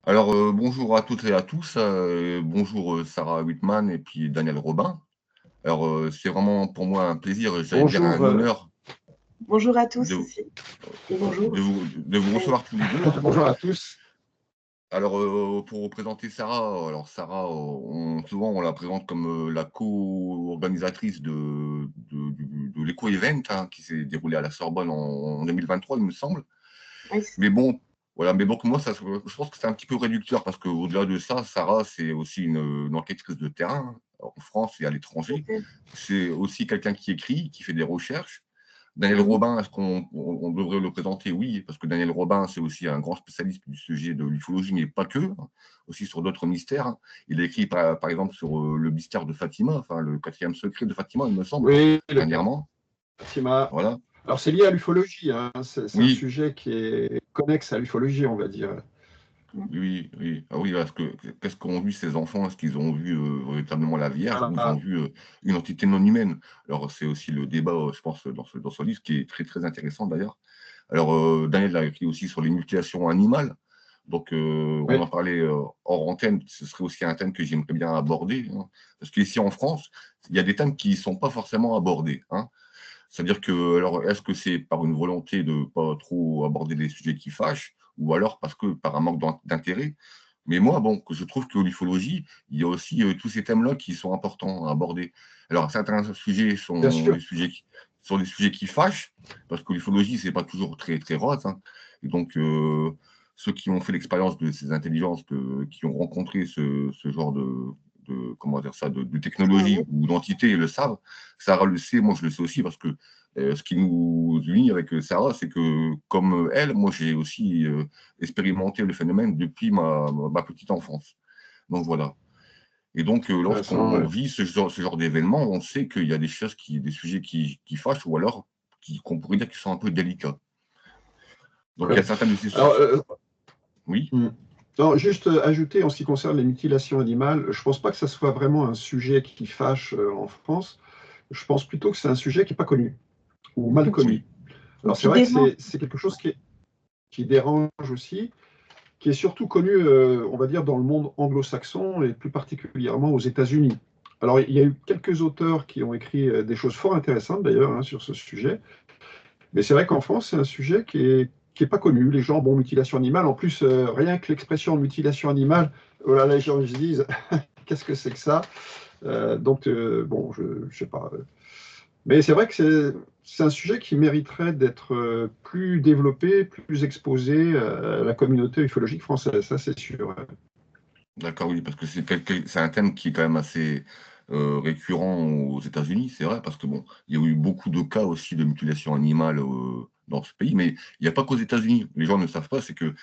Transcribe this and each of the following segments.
Alors, bonjour à toutes et à tous, bonjour, Sarah Whitman et puis Daniel Robin. Alors, c'est vraiment pour moi un plaisir, j'allais dire Bonjour, un honneur Bonjour à tous de aussi et bonjour. de vous recevoir tous les 2. bonjour à tous. Alors, pour vous présenter Sarah, alors Sarah, souvent on la présente comme, la co-organisatrice de l'Eco-Event, hein, qui s'est déroulé à la Sorbonne en 2023, il me semble. Oui, Mais bon, voilà, mais donc moi, je pense que c'est un petit peu réducteur parce qu'au-delà de ça, Sarah, c'est aussi une enquêtrice de terrain, hein, en France et à tout à l'étranger. fait. C'est aussi quelqu'un qui écrit, qui fait des recherches. Daniel Mhm. Robin, est-ce qu'on devrait le présenter? Oui, parce que Daniel Robin, c'est aussi un grand spécialiste du sujet de l'ufologie, mais pas que, hein, aussi sur d'autres mystères, hein. Il a écrit, par exemple, sur le mystère de Fatima, enfin, le quatrième secret de Fatima, il me semble, Oui, le dernièrement. Fatima. Voilà. Alors, c'est lié à l'ufologie, hein. C'est un Oui, sujet qui est connexe à l'ufologie, on va dire. oui, oui. Ah oui, parce que qu'est-ce qu'ont vu ces enfants? Est-ce qu'ils ont vu, véritablement la Vierge ou ils ont Voilà. vu, une entité non humaine? Alors c'est aussi le débat, je pense, dans ce livre qui est très, très intéressant d'ailleurs. Alors, Daniel a écrit aussi sur les mutilations animales. Donc, on Oui, en parlait, hors antenne, ce serait aussi un thème que j'aimerais bien aborder, hein. Parce qu'ici en France, il y a des thèmes qui ne sont pas forcément abordés, hein. C'est-à-dire que, alors, est-ce que c'est par une volonté de ne pas trop aborder des sujets qui fâchent, ou alors parce que par un manque d'intérêt? Mais moi, bon, que je trouve que l'ufologie, il y a aussi tous ces thèmes-là qui sont importants à aborder. Alors, certains sujets bien sont sûr. des sujets qui fâchent, parce que l'ufologie, c'est pas toujours très, très rose, hein. Et donc, ceux qui ont fait l'expérience de ces intelligences, qui ont rencontré ce genre comment dire ça, de Oui, technologie ou d'entité le savent. Sarah le sait, moi je le sais aussi, parce que ce qui nous unit avec Sarah, c'est que comme elle, moi j'ai aussi expérimenté le phénomène depuis ma petite enfance. Donc voilà. Et donc Intéressant, lorsqu'on ouais. vit ce genre d'événement, on sait qu'il y a des sujets qui fâchent ou alors qu'on pourrait dire qu'ils sont un peu délicats. Donc il y Ouais. a certains de ces Alors, sujets. Oui, hmm. Non, juste ajouter en ce qui concerne les mutilations animales, je ne pense pas que ça soit vraiment un sujet qui fâche en France. Je pense plutôt que c'est un sujet qui n'est pas connu ou mal ou qui, connu. oui, ou Alors, c'est qui vrai que dérange. c'est quelque chose qui dérange aussi, qui est surtout connu, on va dire, dans le monde anglo-saxon et plus particulièrement aux États-Unis. Alors, il y a eu quelques auteurs qui ont écrit des choses fort intéressantes d'ailleurs hein, sur ce sujet, mais c'est vrai qu'en France, c'est un sujet qui est pas connu. Les gens, bon, mutilation animale, en plus, rien que l'expression mutilation animale, voilà, les gens se disent, qu'est-ce que c'est que ça bon, je sais pas. Mais c'est vrai que c'est un sujet qui mériterait d'être plus développé, plus exposé à la communauté ufologique française, ça c'est sûr. d'accord, oui, parce que c'est un thème qui est quand même assez récurrent aux États-Unis, c'est vrai, parce que bon, il y a eu beaucoup de cas aussi de mutilation animale dans ce pays, mais il n'y a pas qu'aux États-Unis. Les gens ne savent pas, c'est que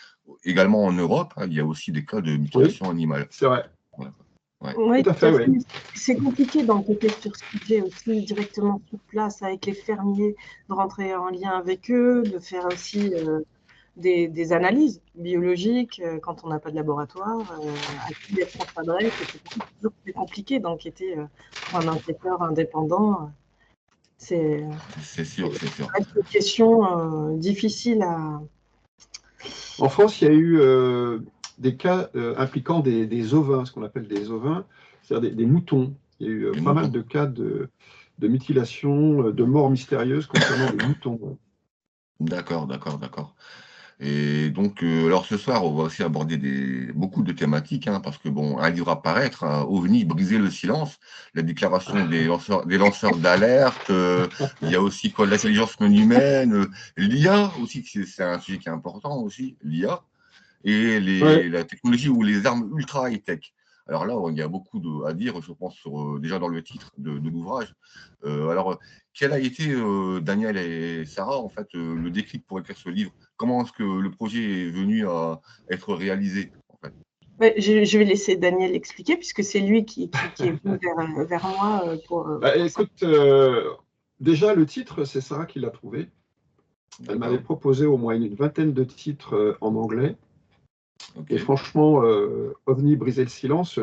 également en Europe, hein, il y a aussi des cas de Oui, mutilation animale. c'est vrai. Voilà. Ouais. Oui, Tout à tout fait, à fait. oui. C'est compliqué d'enquêter sur ce sujet aussi directement sur place avec les fermiers, de rentrer en lien avec eux, de faire aussi des analyses biologiques quand on n'a pas de laboratoire, à qui est-ce qu'on s'adresse, etc. C'est toujours plus compliqué d'enquêter pour un enquêteur indépendant. C'est C'est sûr, c'est sûr. reste une question difficile à. En France, il y a eu des cas impliquant des ovins, ce qu'on appelle des ovins, c'est-à-dire des moutons. Il y a eu Les pas mal moutons. de cas de mutilation, de morts mystérieuses concernant des moutons. D'accord, d'accord, d'accord. Et donc, alors ce soir, on va aussi aborder beaucoup de thématiques, hein, parce que bon, un livre à paraître, hein, OVNI, briser le silence, la déclaration des lanceurs d'alerte, il y a aussi quoi, l'intelligence non humaine, l'IA aussi, c'est un sujet qui est important aussi, l'IA, et Ouais. la technologie ou les armes ultra high-tech. Alors là, il y a beaucoup à dire, je pense, déjà dans le titre de l'ouvrage. Alors, quel a été, Daniel et Sarah, en fait, le déclic pour écrire ce livre? Comment est-ce que le projet est venu à être réalisé, en fait? Ouais, je vais laisser Daniel expliquer puisque c'est lui qui est venu vers moi Bah, pour ça. écoute, déjà le titre, c'est Sarah qui l'a trouvé. Elle m'avait D'accord, proposé au moins une vingtaine de titres en anglais. ok. Et franchement, OVNI, briser le silence,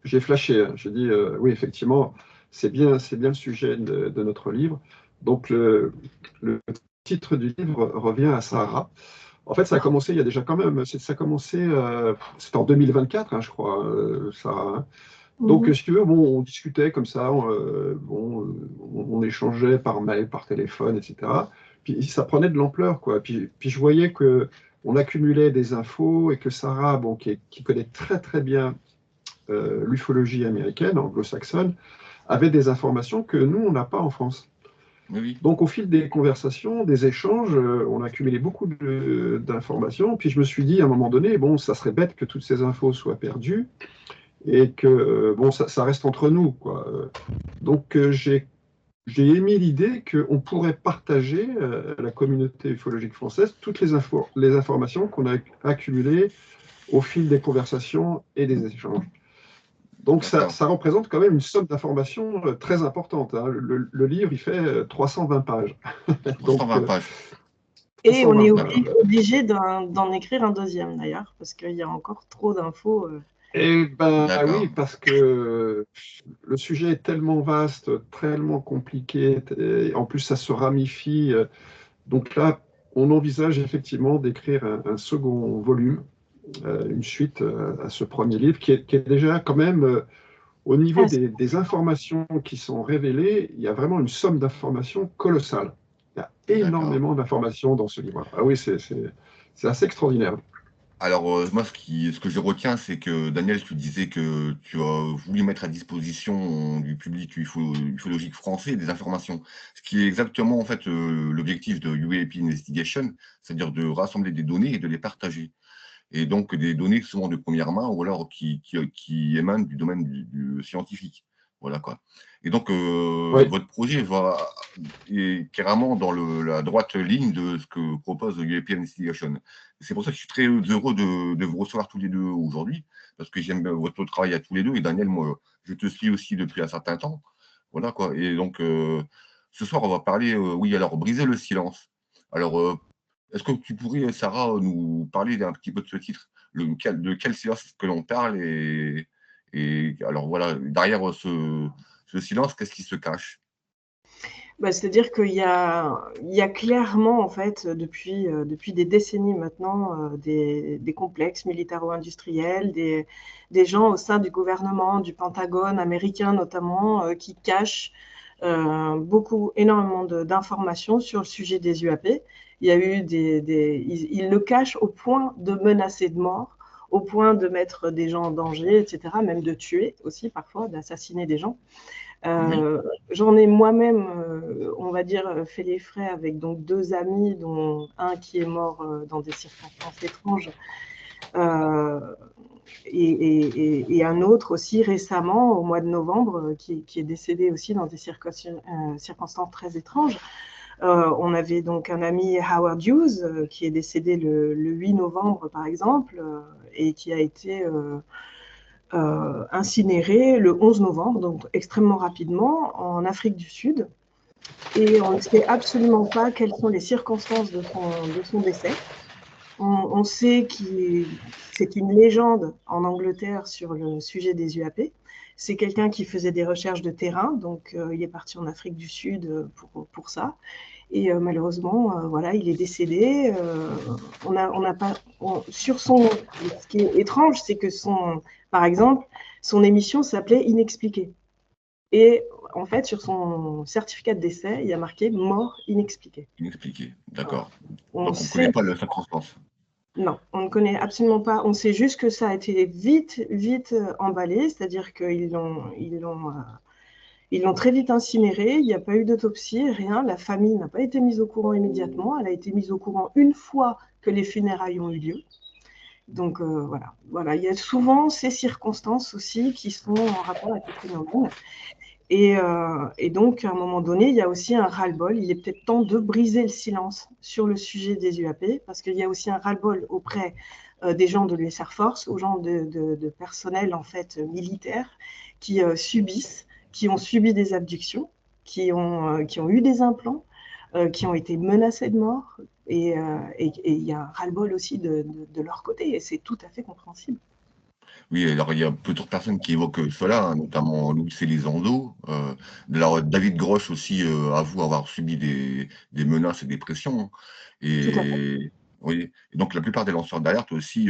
j'ai flashé, hein. J'ai dit, oui, effectivement, c'est bien le sujet de notre livre. Donc, le titre du livre revient à Sarah. En fait, ça a commencé il y a déjà quand même, ça a commencé, c'était en 2024, hein, je crois, Sarah, hein. Donc, si tu veux, bon, on discutait comme ça, on échangeait par mail, par téléphone, etc. Puis ça prenait de l'ampleur, quoi. Puis je voyais que on accumulait des infos et que Sarah, bon, qui connaît très très bien l'ufologie américaine, anglo-saxonne, avait des informations que nous, on n'a pas en France. Oui. Donc, au fil des conversations, des échanges, on a accumulé beaucoup d'informations. Puis je me suis dit, à un moment donné, bon, ça serait bête que toutes ces infos soient perdues et que, bon, ça reste entre nous, quoi. Donc, j'ai émis l'idée qu'on pourrait partager à la communauté ufologique française toutes les informations qu'on a accumulées au fil des conversations et des échanges. Donc, ça représente quand même une somme d'informations très importante, hein. Le livre, il fait 320 pages. 320 pages. Et on est obligé d'en écrire un deuxième, d'ailleurs, parce qu'il y a encore trop d'infos. Eh ben oui, parce que le sujet est tellement vaste, tellement compliqué, et en plus ça se ramifie. Donc là, on envisage effectivement d'écrire un second volume, une suite à ce premier livre, qui est déjà quand même, au niveau des informations qui sont révélées, il y a vraiment une somme d'informations colossale. Il y a énormément d'informations dans ce livre. Ah oui, c'est assez extraordinaire. Alors, moi, ce que je retiens, c'est que Daniel, tu disais que tu as voulu mettre à disposition du public ufologique français des informations, ce qui est exactement en fait l'objectif de UAP Investigation, c'est-à-dire de rassembler des données et de les partager. Et donc des données souvent de première main ou alors qui émanent du domaine du scientifique. Voilà quoi. Et donc, votre projet est carrément dans la droite ligne de ce que propose UAP Investigation. C'est pour ça que je suis très heureux de vous recevoir tous les deux aujourd'hui, parce que j'aime votre travail à tous les deux. Et Daniel, moi, je te suis aussi depuis un certain temps. Voilà quoi. Et donc, ce soir, on va parler, oui, alors, briser le silence. Alors, est-ce que tu pourrais, Sarah, nous parler un petit peu de ce titre, de quel silence que l'on parle et alors voilà, derrière ce silence, qu'est-ce qui se cache? C'est-à-dire qu'il y a clairement, en fait, depuis des décennies maintenant, des complexes militaro-industriels, des gens au sein du gouvernement, du Pentagone américain notamment, qui cachent énormément d'informations sur le sujet des UAP. Il y a eu ils le cachent au point de menacer de mort, au point de mettre des gens en danger, etc., même de tuer aussi parfois, d'assassiner des gens. J'en ai moi-même, on va dire, fait les frais avec donc 2 amis, dont un qui est mort dans des circonstances étranges, et un autre aussi récemment, au mois de novembre, qui est décédé aussi dans des circonstances très étranges. On avait donc un ami, Howard Hughes, qui est décédé le 8 novembre, par exemple, et qui a été incinéré le 11 novembre, donc extrêmement rapidement, en Afrique du Sud. Et on ne sait absolument pas quelles sont les circonstances de son décès. On sait c'est une légende en Angleterre sur le sujet des UAP. C'est quelqu'un qui faisait des recherches de terrain, donc il est parti en Afrique du Sud pour ça. Et malheureusement, voilà, il est décédé. Ce qui est étrange, c'est que par exemple, son émission s'appelait Inexpliqué. Et en fait, sur son certificat de décès, il y a marqué mort inexpliquée. Inexpliqué, d'accord. Donc, on ne connaît pas la circonstance. Non, on ne connaît absolument pas. On sait juste que ça a été vite emballé, c'est-à-dire qu'ils l'ont très vite incinéré, il n'y a pas eu d'autopsie, rien. La famille n'a pas été mise au courant immédiatement. Elle a été mise au courant une fois que les funérailles ont eu lieu. Donc voilà. Il y a souvent ces circonstances aussi qui sont en rapport avec le phénomène. Et donc, à un moment donné, il y a aussi un ras-le-bol. Il est peut-être temps de briser le silence sur le sujet des UAP, parce qu'il y a aussi un ras-le-bol auprès des gens de l'US Air Force, aux gens de personnel en fait militaire qui qui ont subi des abductions, qui ont eu des implants, qui ont été menacés de mort. Et il y a un ras-le-bol aussi de leur côté, et c'est tout à fait compréhensible. Oui, alors il y a plusieurs personnes qui évoquent cela, hein, notamment Louis Elizondo. David Grosch aussi avoue avoir subi des menaces et des pressions. Tout à fait. Oui, et donc la plupart des lanceurs d'alerte aussi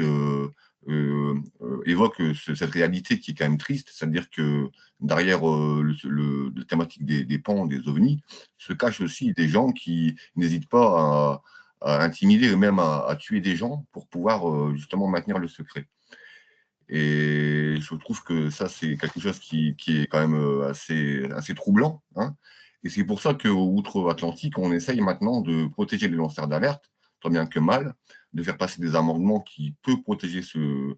évoquent cette réalité qui est quand même triste, c'est-à-dire que derrière la thématique des pans, des ovnis, se cachent aussi des gens qui n'hésitent pas à intimider et même à tuer des gens pour pouvoir justement maintenir le secret. Et je trouve que ça, c'est quelque chose qui est quand même assez troublant, hein. Et c'est pour ça qu'outre-Atlantique, on essaye maintenant de protéger les lanceurs d'alerte, tant bien que mal, de faire passer des amendements qui peuvent protéger ces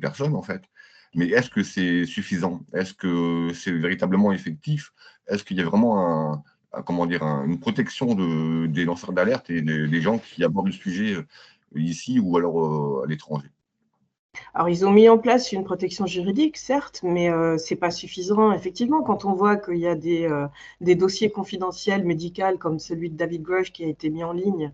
personnes, en fait. Mais est-ce que c'est suffisant? Est-ce que c'est véritablement effectif? Est-ce qu'il y a vraiment comment dire, une protection des lanceurs d'alerte et des gens qui abordent le sujet ici ou alors à l'étranger? Alors, ils ont mis en place une protection juridique, certes, mais c'est pas suffisant. Effectivement, quand on voit qu'il y a des dossiers confidentiels médicaux comme celui de David Grush qui a été mis en ligne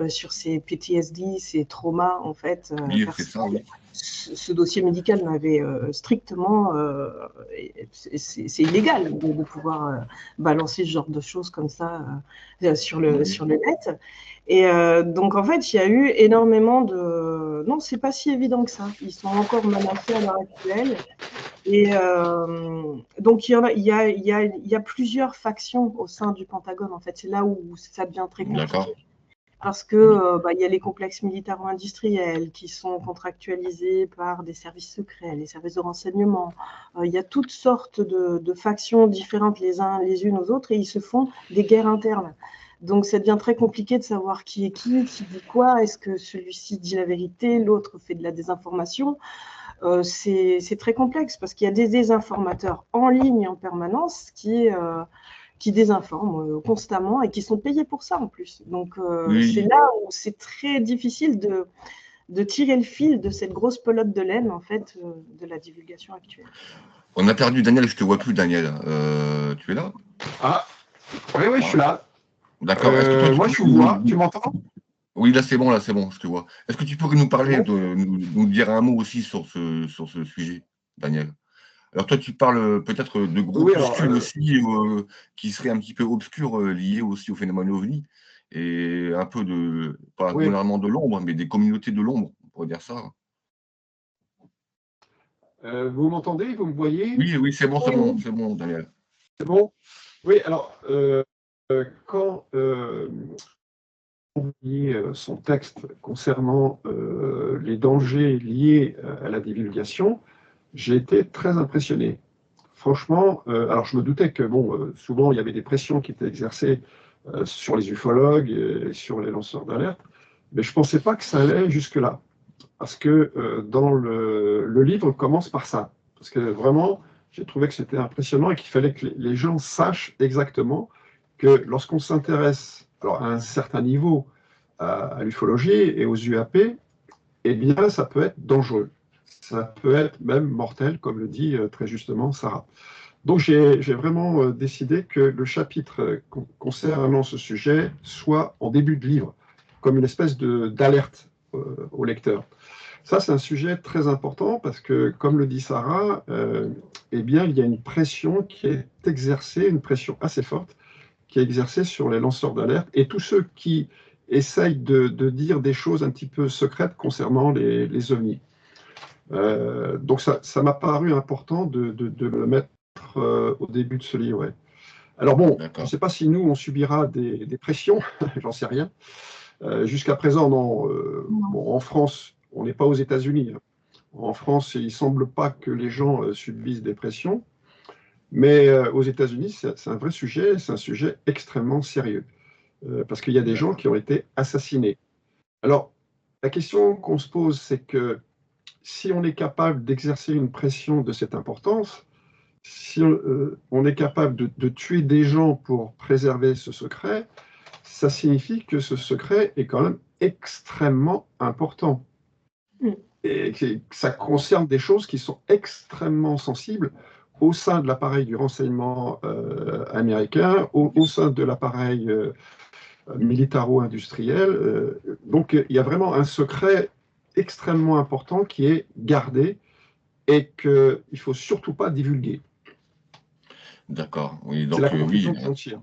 sur ses PTSD, ses traumas, en fait, Oui, c'est ça, oui. ce dossier médical n'avait strictement, c'est illégal de pouvoir balancer ce genre de choses comme ça sur le net. Et donc, en fait, il y a eu énormément de... Non, c'est pas si évident que ça. Ils sont encore menacés à l'heure actuelle. Et donc, il y a plusieurs factions au sein du Pentagone, en fait. C'est là où ça devient très compliqué. Parce que il y a les complexes militaro-industriels qui sont contractualisés par des services secrets, les services de renseignement. Il y a toutes sortes de factions différentes les unes aux autres et ils se font des guerres internes. Donc, ça devient très compliqué de savoir qui est qui dit quoi. Est-ce que celui-ci dit la vérité, l'autre fait de la désinformation? C'est très complexe parce qu'il y a des désinformateurs en ligne en permanence qui désinforment constamment et qui sont payés pour ça en plus. Donc, c'est là où c'est très difficile de tirer le fil de cette grosse pelote de laine, en fait, de la divulgation actuelle. On a perdu Daniel, je te vois plus, Daniel. Tu es là? Ah, oui, je suis là. D'accord. Moi, je vous vois. Tu m'entends? Oui, là, c'est bon, je te vois. Est-ce que tu pourrais nous parler, nous dire un mot aussi sur ce sujet, Daniel? Alors, toi, tu parles peut-être de groupuscules aussi qui seraient un petit peu obscurs, liés aussi au phénomène OVNI, et un peu pas généralement de l'ombre, mais des communautés de l'ombre, on pourrait dire ça. Vous m'entendez? Vous me voyez? Oui, c'est bon, Daniel. C'est bon? Oui, alors, quand on lit son texte concernant les dangers liés à la divulgation, j'ai été très impressionné. Franchement, alors je me doutais que, souvent, il y avait des pressions qui étaient exercées sur les ufologues et sur les lanceurs d'alerte, mais je ne pensais pas que ça allait jusque-là. Parce que dans le livre commence par ça. Parce que vraiment, j'ai trouvé que c'était impressionnant et qu'il fallait que les gens sachent exactement que lorsqu'on s'intéresse à un certain niveau à l'ufologie et aux UAP, eh bien, ça peut être dangereux. Ça peut être même mortel, comme le dit très justement Sarah. Donc, j'ai vraiment décidé que le chapitre concernant ce sujet soit en début de livre, comme une espèce d'alerte au lecteur. Ça, c'est un sujet très important parce que, comme le dit Sarah, eh bien, il y a une pression qui est exercée, une pression assez forte, qui est exercée sur les lanceurs d'alerte et tous ceux qui essayent de dire des choses un petit peu secrètes concernant les ovnis. Donc, ça m'a paru important de le mettre au début de ce livre. Ouais. Alors bon, je ne sais pas si nous, on subira des pressions, j'en sais rien. Jusqu'à présent, non. En France, on n'est pas aux États-Unis. En France, il ne semble pas que les gens subissent des pressions. Mais aux États-Unis, c'est un vrai sujet, c'est un sujet extrêmement sérieux. Parce qu'il y a des gens qui ont été assassinés. Alors, la question qu'on se pose, c'est que si on est capable d'exercer une pression de cette importance, si on est capable de tuer des gens pour préserver ce secret, ça signifie que ce secret est quand même extrêmement important. Et que ça concerne des choses qui sont extrêmement sensibles au sein de l'appareil du renseignement américain, au sein de l'appareil militaro-industriel. Donc, il y a vraiment un secret extrêmement important qui est gardé et qu'il ne faut surtout pas divulguer. D'accord. Oui, c'est la conclusion que j'en tire.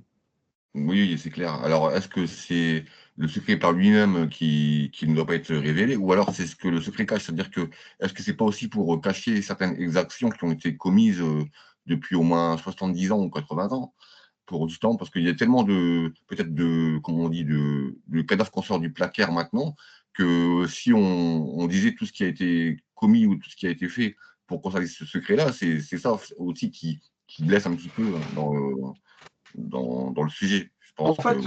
Oui, c'est clair. Alors, est-ce que c'est le secret par lui-même qui ne doit pas être révélé, ou alors c'est ce que le secret cache, c'est-à-dire que est-ce que c'est pas aussi pour cacher certaines exactions qui ont été commises depuis au moins 70 ans ou 80 ans, pour du temps, parce qu'il y a tellement peut-être comment on dit, de cadavres qu'on sort du placard maintenant, que si on disait tout ce qui a été commis ou tout ce qui a été fait pour conserver ce secret-là, c'est ça aussi qui blesse un petit peu dans le sujet. Je En pense que fait,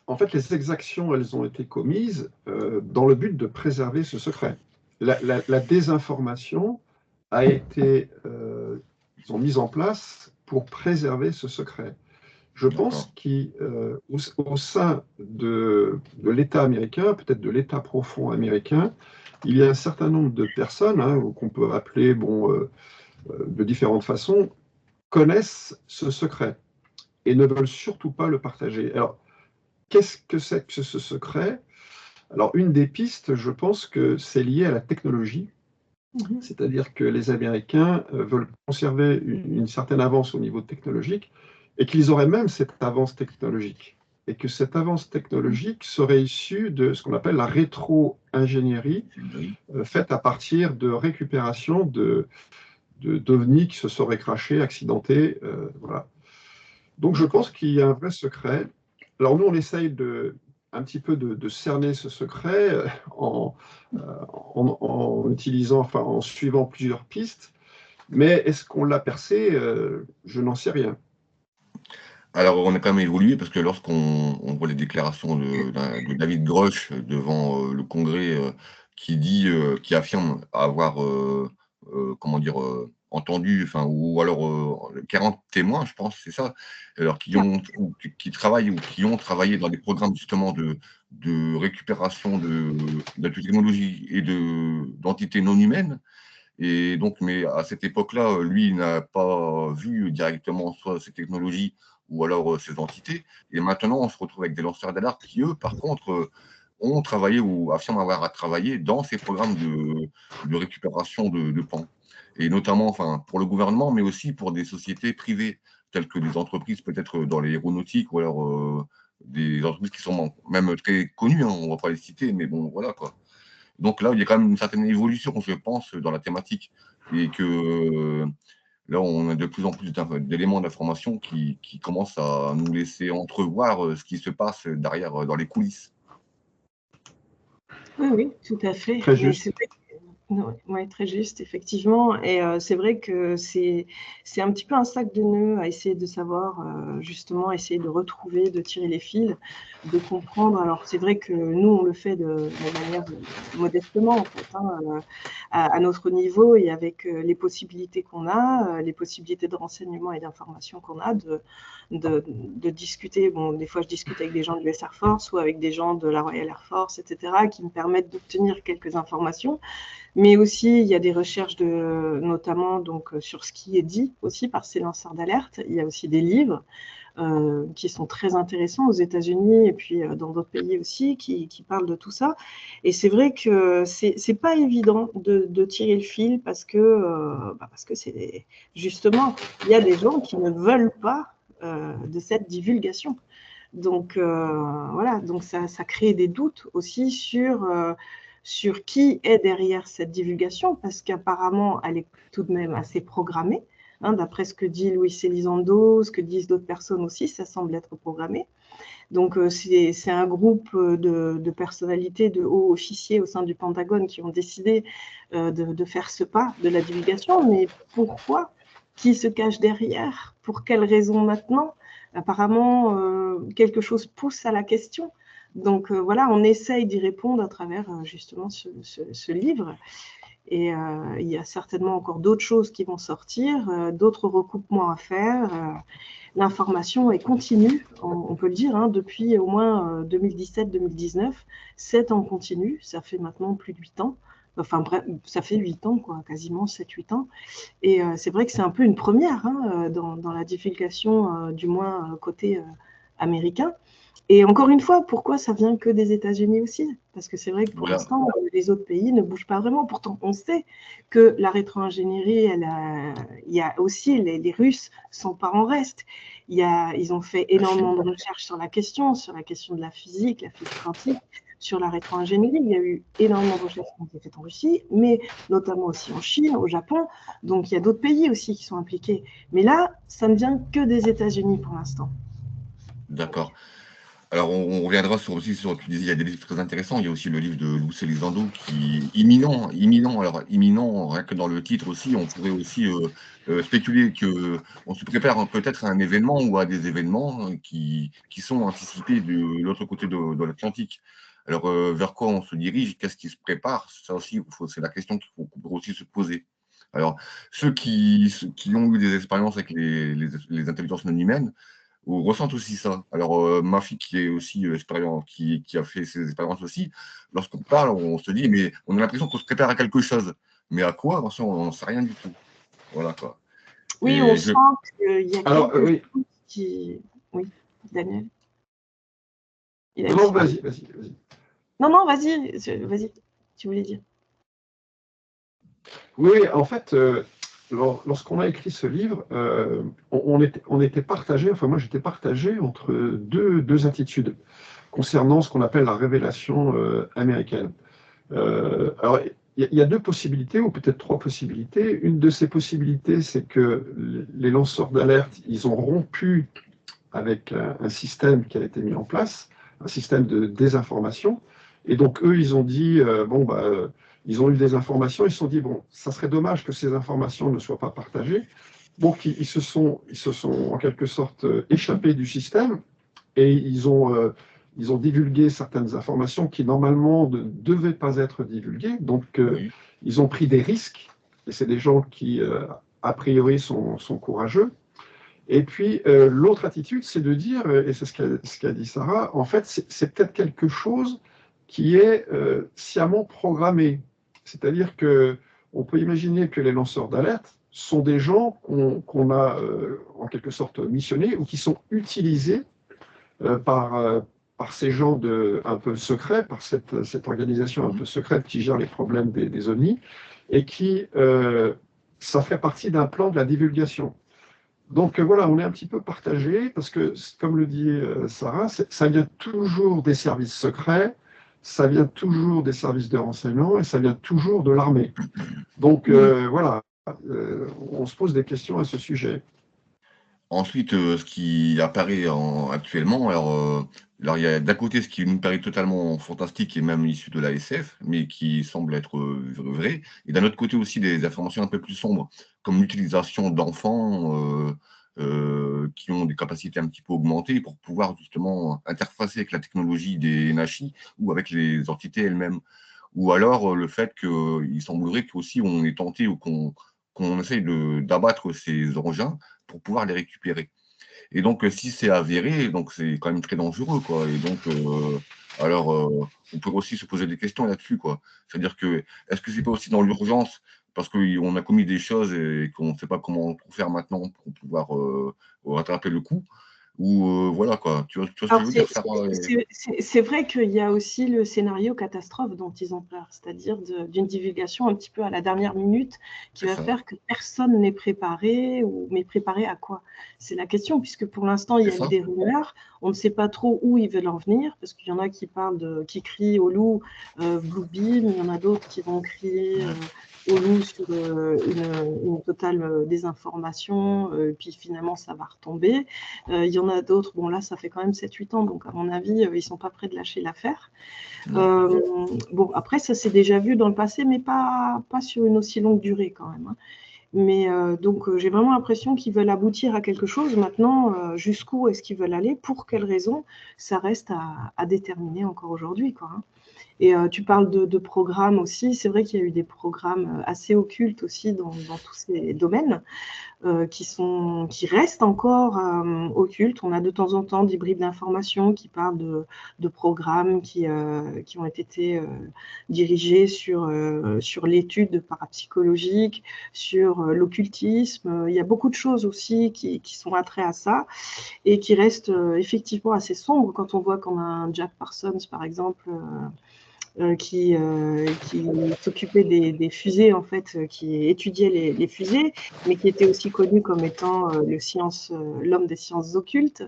voilà. les exactions, elles ont été commises dans le but de préserver ce secret. La désinformation a été, ils ont mis en place pour préserver ce secret. Je pense qu'au sein de l'État américain, peut-être de l'État profond américain, il y a un certain nombre de personnes, qu'on peut appeler de différentes façons, connaissent ce secret et ne veulent surtout pas le partager. Alors, qu'est-ce que c'est que ce secret? Alors, une des pistes, je pense que c'est lié à la technologie, c'est-à-dire que les Américains veulent conserver une certaine avance au niveau technologique et qu'ils auraient même cette avance technologique. Et que cette avance technologique serait issue de ce qu'on appelle la rétro-ingénierie, faite à partir de récupération d'ovnis qui se seraient crashés, accidentés. Voilà. Donc je pense qu'il y a un vrai secret. Alors nous, on essaye un petit peu de cerner ce secret en utilisant, enfin en suivant plusieurs pistes. Mais est-ce qu'on l'a percé? Je n'en sais rien. Alors, on a quand même évolué parce que lorsqu'on voit les déclarations de David Grush devant le Congrès qui affirme avoir comment dire, entendu, enfin, ou alors 40 témoins, je pense, c'est ça, alors qui travaillent ou qui ont travaillé dans des programmes justement de récupération de technologie et d'entités non humaines. Et donc, mais à cette époque-là, lui, il n'a pas vu directement soit ces technologies ou alors ces entités. Et maintenant, on se retrouve avec des lanceurs d'alerte qui, eux, par contre, ont travaillé ou affirment avoir travaillé dans ces programmes de récupération de pans. Et notamment, enfin, pour le gouvernement, mais aussi pour des sociétés privées, telles que des entreprises peut-être dans l'aéronautique ou alors des entreprises qui sont même très connues, hein, on ne va pas les citer, mais bon, voilà quoi. Donc là, il y a quand même une certaine évolution, je pense, dans la thématique. Et que là, on a de plus en plus d'éléments d'information qui commencent à nous laisser entrevoir ce qui se passe derrière, dans les coulisses. Oui, oui, tout à fait. Très Mais juste. c'est vrai ouais, très juste, effectivement. Et c'est vrai que c'est un petit peu un sac de nœuds à essayer de savoir, justement, essayer de retrouver, de tirer les fils, de comprendre. Alors, c'est vrai que nous, on le fait de manière modestement, en fait, à notre niveau et avec les possibilités qu'on a, les possibilités de renseignement et d'information qu'on a, de discuter. Bon, des fois, je discute avec des gens de l'US Air Force ou avec des gens de la Royal Air Force, etc., qui me permettent d'obtenir quelques informations. Mais aussi, il y a des recherches notamment donc, sur ce qui est dit aussi par ces lanceurs d'alerte. Il y a aussi des livres qui sont très intéressants aux États-Unis et puis dans d'autres pays aussi qui parlent de tout ça. Et c'est vrai que c'est pas évident de tirer le fil parce que c'est justement, il y a des gens qui ne veulent pas de cette divulgation. Donc voilà, donc ça crée des doutes aussi sur qui est derrière cette divulgation, parce qu'apparemment, elle est tout de même assez programmée. D'après ce que dit Luis Elizondo, ce que disent d'autres personnes aussi, ça semble être programmé. Donc, c'est un groupe de personnalités, de hauts officiers au sein du Pentagone qui ont décidé de faire ce pas de la divulgation. Mais pourquoi? Qui se cache derrière? Pour quelles raisons maintenant? Apparemment, quelque chose pousse à la question. Donc voilà, on essaye d'y répondre à travers justement ce livre. Et il y a certainement encore d'autres choses qui vont sortir, d'autres recoupements à faire. L'information est continue, on peut le dire, depuis au moins 2017-2019. 7 ans continu, ça fait maintenant plus de 8 ans. Enfin bref, ça fait 8 ans, quoi, quasiment 7-8 ans. Et c'est vrai que c'est un peu une première dans la divulgation, du moins côté américain. Et encore une fois, pourquoi ça vient que des États-Unis aussi? Parce que c'est vrai que pour Voilà. l'instant, les autres pays ne bougent pas vraiment. Pourtant, on sait que la rétro-ingénierie, il y a aussi, les Russes sont pas en reste. Ils ont fait énormément de recherches sur la question de la physique quantique, sur la rétro-ingénierie. Il y a eu énormément de recherches qui ont été faites en Russie, mais notamment aussi en Chine, au Japon. Donc, il y a d'autres pays aussi qui sont impliqués. Mais là, ça ne vient que des États-Unis pour l'instant. D'accord. Alors, on reviendra aussi sur, tu disais, il y a des livres très intéressants. Il y a aussi le livre de Lou Elizondo qui est imminent. Alors imminent, rien que dans le titre aussi, on pourrait aussi spéculer qu'on se prépare peut-être à un événement ou à des événements qui sont anticipés de l'autre côté de l'Atlantique. Alors, vers quoi on se dirige? Qu'est-ce qui se prépare? Ça aussi, c'est la question qu'il faut aussi se poser. Alors, ceux qui ont eu des expériences avec les intelligences non humaines, on ressent aussi ça. Alors, ma fille qui est aussi qui a fait ses expériences aussi, lorsqu'on parle, on se dit, mais on a l'impression qu'on se prépare à quelque chose. Mais à quoi? Attention, on n'en sait rien du tout. Voilà quoi. Oui, Et on sent qu'il y a quelque chose qui... Oui, Daniel. Non, vas-y. Non, vas-y, tu voulais dire. Oui, en fait, lorsqu'on a écrit ce livre, on était partagé, enfin moi j'étais partagé entre deux attitudes concernant ce qu'on appelle la révélation américaine. Alors, il y a deux possibilités, ou peut-être trois possibilités. Une de ces possibilités, c'est que les lanceurs d'alerte, ils ont rompu avec un système qui a été mis en place, un système de désinformation. Et donc, eux, ils ont dit, ils ont eu des informations, ils se sont dit, bon, ça serait dommage que ces informations ne soient pas partagées. Donc, ils se sont en quelque sorte échappés du système et ils ont divulgué certaines informations qui, normalement, ne devaient pas être divulguées. Donc, oui. ils ont pris des risques, et c'est des gens qui, a priori, sont courageux. Et puis, l'autre attitude, c'est de dire, et c'est ce qu'a dit Sarah, en fait, c'est peut-être quelque chose qui est sciemment programmé. C'est-à-dire qu'on peut imaginer que les lanceurs d'alerte sont des gens qu'on a, en quelque sorte, missionnés ou qui sont utilisés par ces gens un peu secrets, par cette organisation un peu secrète qui gère les problèmes des OVNI, et qui, ça fait partie d'un plan de la divulgation. Donc voilà, on est un petit peu partagé parce que, comme le dit Sarah, ça vient toujours des services secrets, ça vient toujours des services de renseignement et ça vient toujours de l'armée. Donc voilà, on se pose des questions à ce sujet. Ensuite, ce qui apparaît actuellement, alors il y a d'un côté ce qui nous paraît totalement fantastique et même issu de la SF, mais qui semble être vrai, et d'un autre côté aussi des informations un peu plus sombres, comme l'utilisation d'enfants qui ont des capacités un petit peu augmentées pour pouvoir justement interfacer avec la technologie des Nashi ou avec les entités elles-mêmes. Ou alors le fait qu'il semblerait qu'aussi on est tenté ou qu'on essaye d'abattre ces engins pour pouvoir les récupérer. Et donc, si c'est avéré, donc c'est quand même très dangereux, quoi. Et donc, on peut aussi se poser des questions là-dessus, quoi. C'est-à-dire que, est-ce que c'est pas aussi dans l'urgence parce qu'on a commis des choses et qu'on ne sait pas comment faire maintenant pour pouvoir rattraper le coup? Ou voilà, quoi. Tu vois ce que je veux dire, Sarah? C'est vrai qu'il y a aussi le scénario catastrophe dont ils ont peur, c'est-à-dire d'une divulgation un petit peu à la dernière minute qui va faire que personne n'est préparé, mais préparé à quoi? C'est la question, puisque pour l'instant, il y a eu des rumeurs, on ne sait pas trop où ils veulent en venir, parce qu'il y en a qui crient au loup Blue Beam, il y en a d'autres qui vont crier au loup sur une totale désinformation, puis finalement ça va retomber. Il y en a d'autres, bon là ça fait quand même 7-8 ans, donc à mon avis ils ne sont pas prêts de lâcher l'affaire. Bon après ça s'est déjà vu dans le passé, mais pas sur une aussi longue durée quand même. Hein. Mais donc j'ai vraiment l'impression qu'ils veulent aboutir à quelque chose. Maintenant, jusqu'où est-ce qu'ils veulent aller? Pour quelles raisons? Ça reste à déterminer encore aujourd'hui, quoi. Hein. Et tu parles de programmes aussi. C'est vrai qu'il y a eu des programmes assez occultes aussi dans tous ces domaines. qui restent encore occultes. On a de temps en temps des bribes d'informations qui parlent de programmes qui ont été dirigés sur l'étude parapsychologique, sur l'occultisme. Il y a beaucoup de choses aussi qui sont attraits à ça et qui restent effectivement assez sombres quand on voit qu'on a un Jack Parsons, par exemple, qui s'occupait des fusées, en fait, qui étudiait les fusées, mais qui était aussi connu comme étant l'homme des sciences occultes,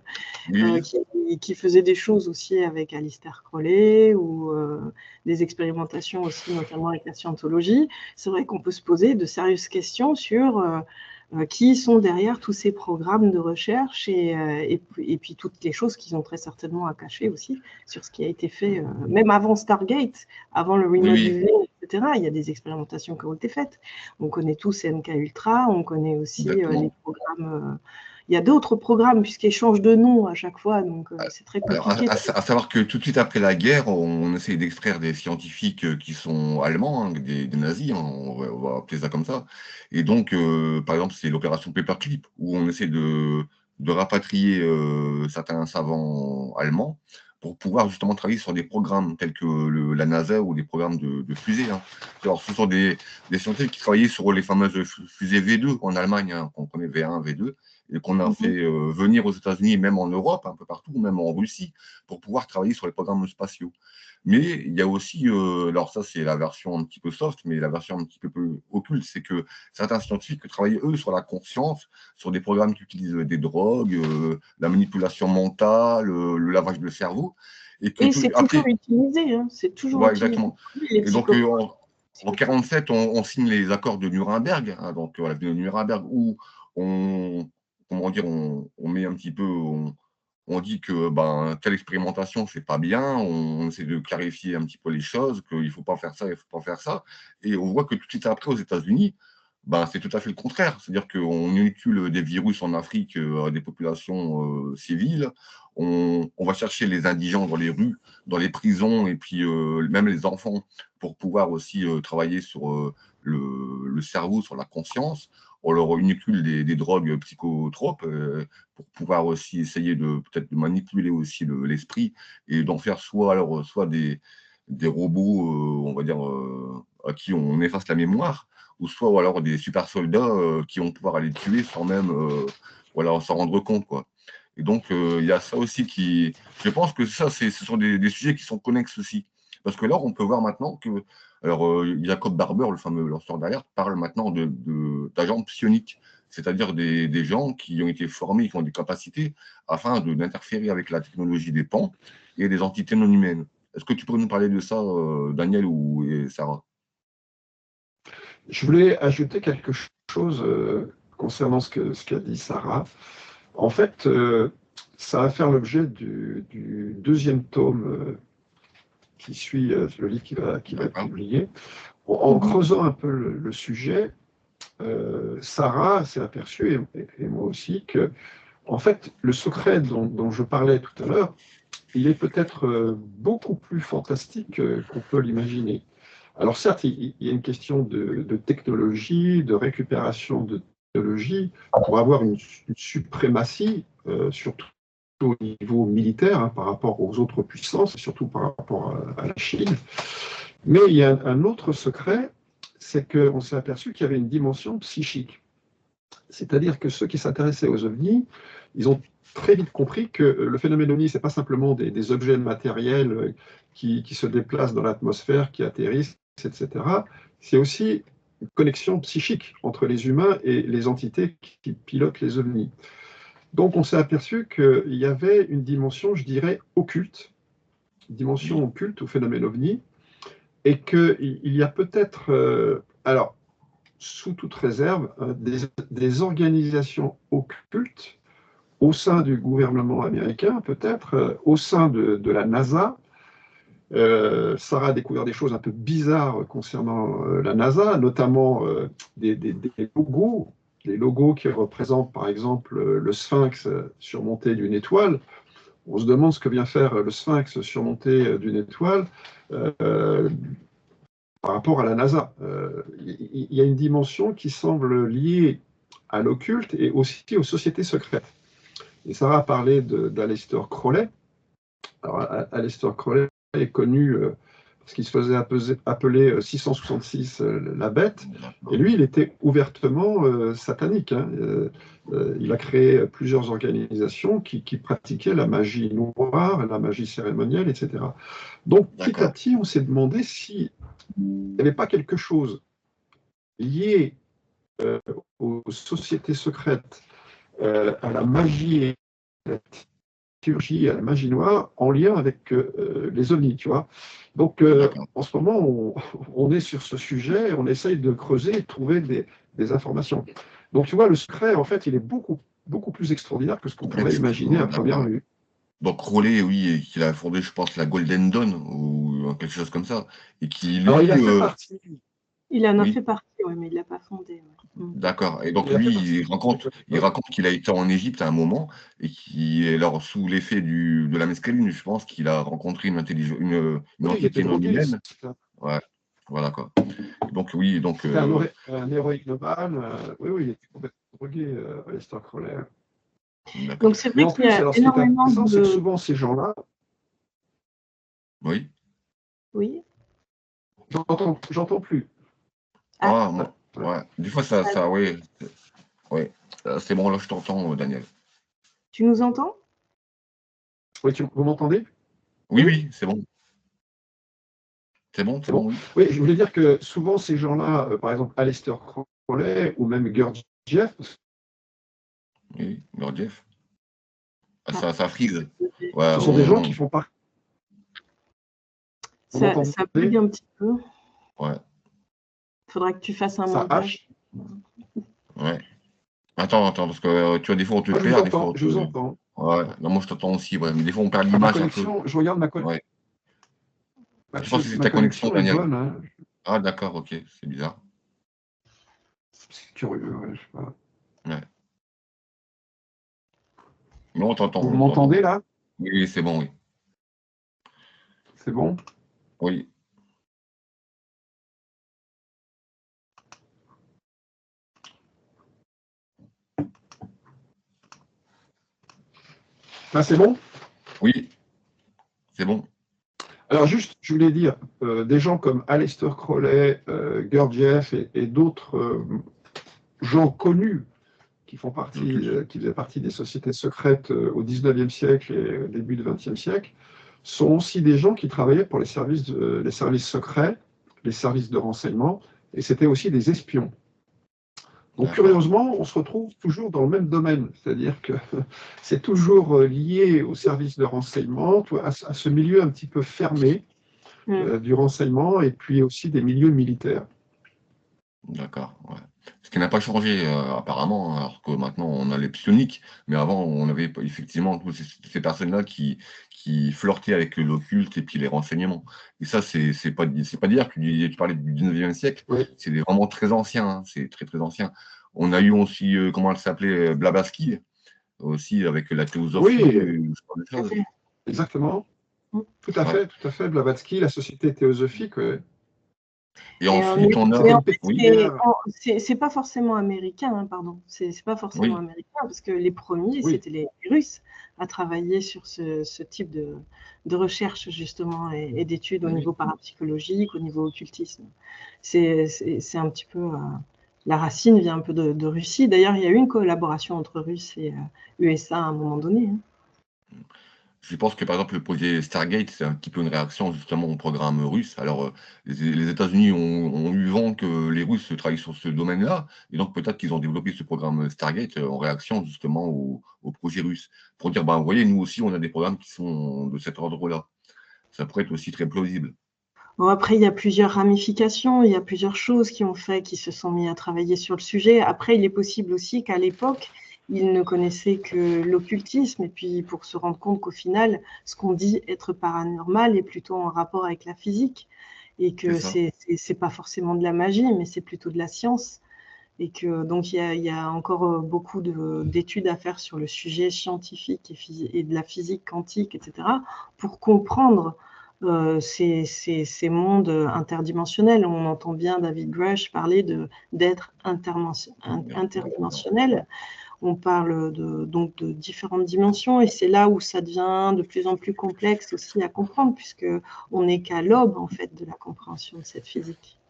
Oui, qui faisait des choses aussi avec Aleister Crowley ou des expérimentations aussi, notamment avec la scientologie. C'est vrai qu'on peut se poser de sérieuses questions sur qui sont derrière tous ces programmes de recherche et puis toutes les choses qu'ils ont très certainement à cacher aussi sur ce qui a été fait, même avant Stargate, avant le oui, remodeling, etc. Il y a des expérimentations qui ont été faites. On connaît tous MK Ultra, on connaît aussi les exactement. programmes. Il y a d'autres programmes puisqu'ils changent de nom à chaque fois, donc c'est très Alors, compliqué. à savoir que tout de suite après la guerre, on essaie d'extraire des scientifiques qui sont allemands, hein, des nazis, hein, on va appeler ça comme ça. Et donc, par exemple, c'est l'opération Paperclip, où on essaie de rapatrier certains savants allemands pour pouvoir justement travailler sur des programmes tels que la NASA ou des programmes de fusées. Hein. Alors, ce sont des scientifiques qui travaillaient sur les fameuses fusées V2 en Allemagne, hein, qu'on connaît V1, V2, et qu'on a fait venir aux États-Unis, même en Europe, un peu partout, même en Russie, pour pouvoir travailler sur les programmes spatiaux. Mais il y a aussi, alors ça c'est la version un petit peu soft, mais la version un petit peu occulte, c'est que certains scientifiques travaillaient eux sur la conscience, sur des programmes qui utilisent des drogues, la manipulation mentale, le lavage de cerveau, et que Et c'est toujours après, utilisé, hein, c'est toujours ouais, utilisé. exactement. Les Et donc psychopathes. en 47, on signe les accords de Nuremberg, hein, donc voilà, de Nuremberg, où on, comment dire, on met un petit peu, on dit que ben, telle expérimentation, c'est pas bien, on essaie de clarifier un petit peu les choses, qu'il ne faut pas faire ça, il ne faut pas faire ça. Et on voit que tout de suite après, aux États-Unis, ben, c'est tout à fait le contraire. C'est-à-dire qu'on inocule des virus en Afrique à des populations civiles, on va chercher les indigents dans les rues, dans les prisons, et puis même les enfants, pour pouvoir aussi travailler sur le cerveau, sur la conscience. On leur inocule des drogues psychotropes pour pouvoir aussi essayer de peut-être de manipuler aussi l'esprit et d'en faire soit des robots, on va dire, à qui on efface la mémoire, ou soit ou alors des super soldats qui vont pouvoir aller tuer sans même voilà, s'en rendre compte, quoi. Et donc, il y a ça aussi qui. Je pense que ça, ce sont des sujets qui sont connexes aussi. Parce que là, on peut voir maintenant que. Alors, Jacob Barber, le fameux lanceur d'alerte, parle maintenant d'agents psioniques, c'est-à-dire des gens qui ont été formés, qui ont des capacités afin d'interférer avec la technologie des pans et des entités non humaines. Est-ce que tu pourrais nous parler de ça, Daniel et Sarah? Je voulais ajouter quelque chose concernant ce qu'a dit Sarah. En fait, ça va faire l'objet du deuxième tome qui suit le livre qui va être publié. En creusant un peu le sujet, Sarah s'est aperçue, et moi aussi, que en fait, le secret dont je parlais tout à l'heure, il est peut-être beaucoup plus fantastique qu'on peut l'imaginer. Alors certes, il y a une question de technologie, de récupération de technologie, pour avoir une suprématie, surtout au niveau militaire, hein, par rapport aux autres puissances, surtout par rapport à la Chine. Mais il y a un autre secret, c'est qu'on s'est aperçu qu'il y avait une dimension psychique. C'est-à-dire que ceux qui s'intéressaient aux ovnis, ils ont très vite compris que le phénomène ovni, ce n'est pas simplement des objets matériels qui se déplacent dans l'atmosphère, qui atterrissent, etc. C'est aussi une connexion psychique entre les humains et les entités qui pilotent les ovnis. Donc on s'est aperçu qu'il y avait une dimension, je dirais, occulte, une dimension occulte au phénomène ovni, et qu'il y a peut-être, alors, sous toute réserve, des organisations occultes au sein du gouvernement américain, peut-être, au sein de la NASA. Sarah a découvert des choses un peu bizarres concernant la NASA, notamment des logos, les logos qui représentent par exemple le sphinx surmonté d'une étoile. On se demande ce que vient faire le sphinx surmonté d'une étoile par rapport à la NASA. Il y a une dimension qui semble liée à l'occulte et aussi aux sociétés secrètes. Et ça va parler d'Aleister Crowley. Alors, Aleister Crowley est connu parce qu'il se faisait appeler 666 la bête. Et lui, il était ouvertement satanique. Hein. Il a créé plusieurs organisations qui pratiquaient la magie noire, la magie cérémonielle, etc. Donc, petit à petit, on s'est demandé s'il n'y avait pas quelque chose lié aux sociétés secrètes, à la magie et à la liturgie, à la magie noire, en lien avec les ovnis, tu vois. Donc, en ce moment, on est sur ce sujet, on essaye de creuser et de trouver des informations. Donc, tu vois, le secret, en fait, il est beaucoup plus extraordinaire que ce qu'on pourrait imaginer à première vue. Donc, Crowley, oui, qu'il a fondé, je pense, la Golden Dawn, ou quelque chose comme ça, et qui, lui... Alors, il a fait partie... Il en a fait partie, oui, mais il ne l'a pas fondé. D'accord. Et donc, lui, il raconte qu'il a été en Égypte à un moment, et qui est alors sous l'effet de la mescaline, je pense, qu'il a rencontré une entité non humaine. Ouais, voilà quoi. Donc, oui, donc... C'était un héroïque global. Oui, il était complètement drogué, Aleister Crowley. Donc, c'est vrai qu'il y a énormément de... c'est que souvent, ces gens-là... Oui. Oui. J'entends plus. Ah, moi, ouais. Des fois, oui. Ouais. C'est bon, là, je t'entends, Daniel. Tu nous entends? Oui, vous m'entendez? Oui, c'est bon. C'est bon, oui. Oui, je voulais dire que souvent, ces gens-là, par exemple, Aleister Crowley ou même Gurdjieff. Oui, Gurdjieff. Ça frise. Ouais, ce sont des gens qui font partie. Ça bug un petit peu. Ouais. Il faudra que tu fasses un montage. Ouais. Attends, parce que tu vois, des fois, on te perd. Je vous entends. Ouais, non, moi, je t'entends aussi, ouais. Mais des fois, on perd l'image un peu. Je regarde ma connexion. Ouais. Je pense que c'est ta connexion, Daniel. Bonne, hein. Ah, d'accord, ok. C'est bizarre. C'est curieux, ouais, je sais pas. Ouais. Non, on t'entend. Vous m'entendez, là? Oui, c'est bon, oui. C'est bon? Oui. Là, c'est bon? Oui, c'est bon. Alors juste, je voulais dire, des gens comme Aleister Crowley, Gurdjieff et d'autres gens connus qui faisaient partie des sociétés secrètes au XIXe siècle et au début du XXe siècle, sont aussi des gens qui travaillaient pour les services secrets, les services de renseignement, et c'était aussi des espions. Donc curieusement, on se retrouve toujours dans le même domaine, c'est-à-dire que c'est toujours lié aux services de renseignement, à ce milieu un petit peu fermé du renseignement et puis aussi des milieux militaires. D'accord, ouais. Ce qui n'a pas changé apparemment, alors que maintenant on a les psioniques, mais avant on avait effectivement toutes ces personnes-là qui flirtaient avec l'occulte et puis les renseignements. Et ça, c'est pas dire, tu parlais du 19e siècle, oui. C'est vraiment très ancien, hein, c'est très très ancien. On a eu aussi, comment elle s'appelait, Blavatsky, aussi avec la théosophie, oui, ce genre de choses. Exactement. Tout à fait, Blavatsky, la société théosophique. Et ensuite, on a... C'est pas forcément américain, hein, pardon. C'est pas forcément américain, parce que les premiers, c'était les Russes à travailler sur ce type de recherche, justement, et d'études au niveau parapsychologique, au niveau occultisme. C'est un petit peu... la racine vient un peu de Russie. D'ailleurs, il y a eu une collaboration entre Russes et USA à un moment donné. Hein. Je pense que, par exemple, le projet Stargate, c'est un petit peu une réaction justement au programme russe. Alors, les États-Unis ont eu vent que les Russes travaillent sur ce domaine-là, et donc peut-être qu'ils ont développé ce programme Stargate en réaction justement au projet russe, pour dire, vous voyez, nous aussi, on a des programmes qui sont de cet ordre-là. Ça pourrait être aussi très plausible. Bon, après, il y a plusieurs ramifications, il y a plusieurs choses qui se sont mis à travailler sur le sujet. Après, il est possible aussi qu'à l'époque, ils ne connaissaient que l'occultisme, et puis pour se rendre compte qu'au final, ce qu'on dit être paranormal est plutôt en rapport avec la physique, et que c'est pas forcément de la magie, mais c'est plutôt de la science. Et que donc il y a encore beaucoup d'études à faire sur le sujet scientifique et de la physique quantique, etc., pour comprendre ces mondes interdimensionnels. On entend bien David Grush parler d'être interdimensionnel. On parle donc de différentes dimensions, et c'est là où ça devient de plus en plus complexe aussi à comprendre, puisqu'on n'est qu'à l'aube en fait de la compréhension de cette physique.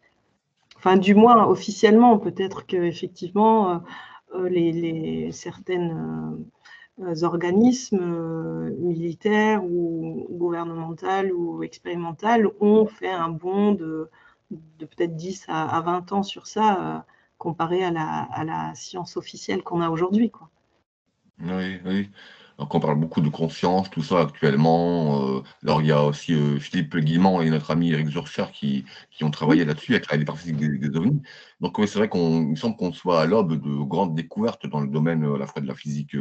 Enfin, du moins officiellement, peut-être qu'effectivement, certains organismes militaires ou gouvernementaux ou expérimentaux ont fait un bond de peut-être 10 à 20 ans sur ça, comparé à la science officielle qu'on a aujourd'hui, quoi. Oui, oui. Donc on parle beaucoup de conscience, tout ça actuellement. Alors il y a aussi Philippe Guillemant et notre ami Eric Zurcher qui ont travaillé là-dessus avec la métaphysique des ovnis. Donc oui, c'est vrai il me semble qu'on soit à l'aube de grandes découvertes dans le domaine à la fois de la physique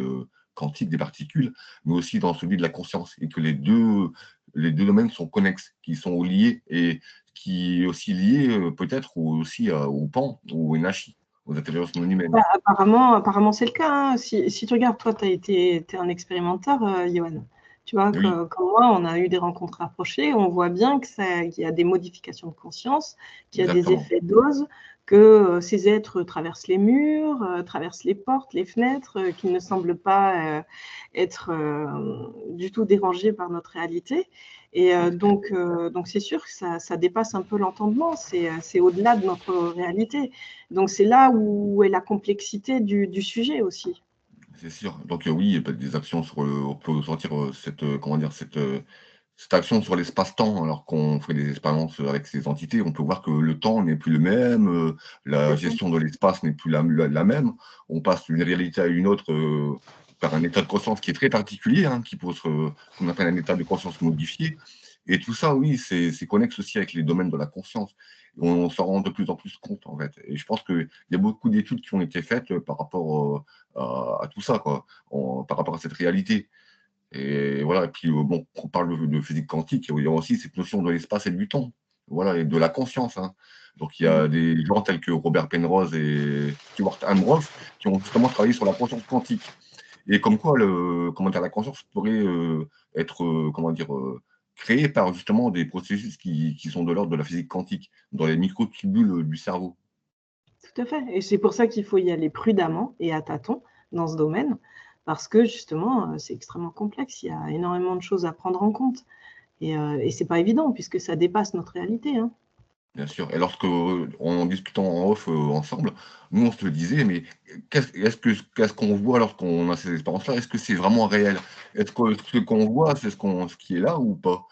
quantique des particules, mais aussi dans celui de la conscience, et que les deux domaines sont connexes, qui sont liés, et qui est aussi lié peut-être aussi au Pan, ou au Nashi, aux intelligences non humaines. Bah, apparemment c'est le cas, hein. Si tu regardes, toi, t'es un expérimentateur, Yoann. Tu vois, Oui, comme moi, on a eu des rencontres rapprochées, on voit bien qu'il y a des modifications de conscience, qu'il y a des exactement. effets dose, que ces êtres traversent les murs, traversent les portes, les fenêtres, qu'ils ne semblent pas être du tout dérangés par notre réalité. Et donc c'est sûr que ça dépasse un peu l'entendement, c'est au-delà de notre réalité. Donc c'est là où est la complexité du sujet aussi. C'est sûr. Donc oui, il y a peut-être des actions on peut sentir comment dire, cette action sur l'espace-temps, alors qu'on fait des expériences avec ces entités, on peut voir que le temps n'est plus le même, la gestion de l'espace n'est plus la même. On passe d'une réalité à une autre par un état de conscience qui est très particulier, hein, qu'on appelle un état de conscience modifié. Et tout ça, oui, c'est connexe aussi avec les domaines de la conscience. On s'en rend de plus en plus compte, en fait. Et je pense qu'il y a beaucoup d'études qui ont été faites par rapport à tout ça, quoi, par rapport à cette réalité. Et voilà, et puis bon, on parle de physique quantique, il y a aussi cette notion de l'espace et du temps, voilà, et de la conscience, hein. Donc il y a des gens tels que Robert Penrose et Stuart Hameroff qui ont justement travaillé sur la conscience quantique. Et comme quoi, la conscience pourrait être créée par justement des processus qui sont de l'ordre de la physique quantique, dans les microtubules du cerveau. Tout à fait. Et c'est pour ça qu'il faut y aller prudemment et à tâtons dans ce domaine, parce que justement, c'est extrêmement complexe. Il y a énormément de choses à prendre en compte. Et c'est pas évident, puisque ça dépasse notre réalité, hein. Bien sûr. Et en discutant en off ensemble, nous on se le disait, mais qu'est-ce qu'on voit lorsqu'on a ces expériences-là? Est-ce que c'est vraiment réel? Est-ce que ce qu'on voit, c'est ce qui est là ou pas?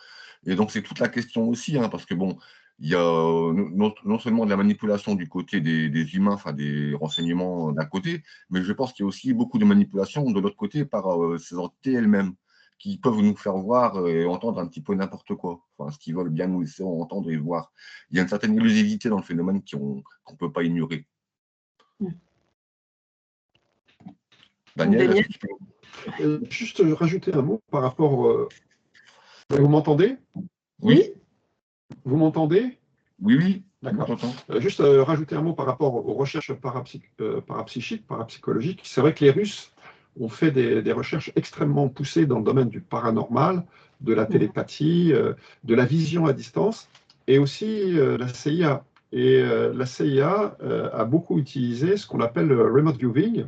Et donc c'est toute la question aussi, hein, parce que bon, il y a non seulement de la manipulation du côté des humains, enfin des renseignements d'un côté, mais je pense qu'il y a aussi beaucoup de manipulation de l'autre côté par ces entités elles-mêmes, qui peuvent nous faire voir et entendre un petit peu n'importe quoi. Enfin, ce qu'ils veulent bien nous laisser entendre et voir. Il y a une certaine illusivité dans le phénomène qu'on ne peut pas ignorer. Mm. Daniel, est-ce Daniel? que tu peux... Juste rajouter un mot par rapport. Vous m'entendez? Oui, Vous m'entendez? oui, oui, on D'accord. t'entend. Juste rajouter un mot par rapport aux recherches parapsychiques, parapsychologiques. C'est vrai que les Russes ont fait des recherches extrêmement poussées dans le domaine du paranormal, de la télépathie, de la vision à distance, et aussi la CIA. Et la CIA a beaucoup utilisé ce qu'on appelle le remote viewing.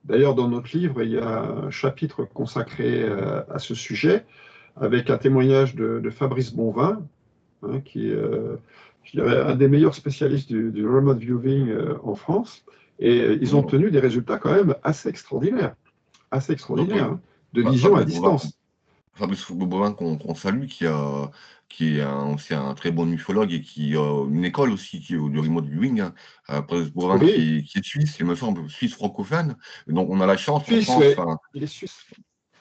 D'ailleurs, dans notre livre, il y a un chapitre consacré à ce sujet, avec un témoignage de Fabrice Bonvin, hein, qui est, je dirais, un des meilleurs spécialistes du remote viewing en France. Et ils ont obtenu des résultats quand même assez extraordinaires, Donc, hein, de vision à distance. Fabrice Bobovin qu'on salue, qui est aussi un très bon ufologue et qui a une école aussi qui est du remote viewing, hein. Fabrice Bobovin Oui. qui est suisse, il me semble, suisse francophone. Donc on a la chance en Suisse, France, ouais. Il est suisse.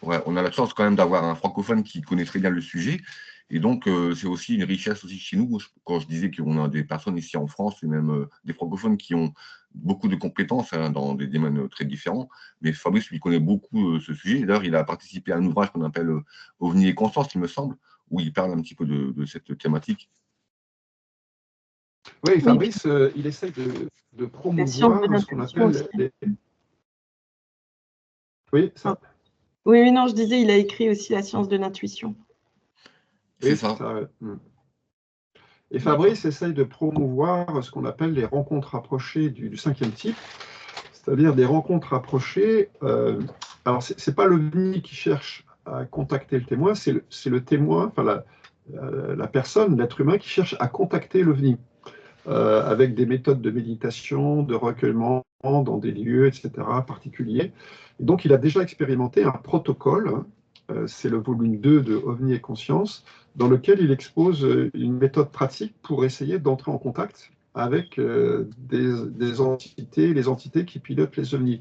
ouais, on a la chance quand même d'avoir un francophone qui connaît très bien le sujet. Et donc, c'est aussi une richesse aussi chez nous. Quand je disais qu'on a des personnes ici en France, et même des francophones qui ont beaucoup de compétences, hein, dans des domaines très différents. Mais Fabrice, lui, connaît beaucoup ce sujet. D'ailleurs, il a participé à un ouvrage qu'on appelle OVNI et conscience, il me semble, où il parle un petit peu de cette thématique. Oui, Fabrice, il essaie de promouvoir ce qu'on appelle les... Oui, ça. Oui, non, je disais, il a écrit aussi La science de l'intuition. C'est Oui, ça. ça, ouais. Et D'accord. Fabrice essaye de promouvoir ce qu'on appelle les rencontres rapprochées du 5e type, c'est-à-dire des rencontres rapprochées. Alors, c'est pas l'OVNI qui cherche à contacter le témoin, c'est le témoin, enfin la personne, l'être humain qui cherche à contacter l'OVNI, avec des méthodes de méditation, de recueillement dans des lieux, etc., particuliers. Et donc, il a déjà expérimenté un protocole, c'est le volume 2 de OVNI et Conscience, dans lequel il expose une méthode pratique pour essayer d'entrer en contact avec des entités, les entités qui pilotent les OVNI.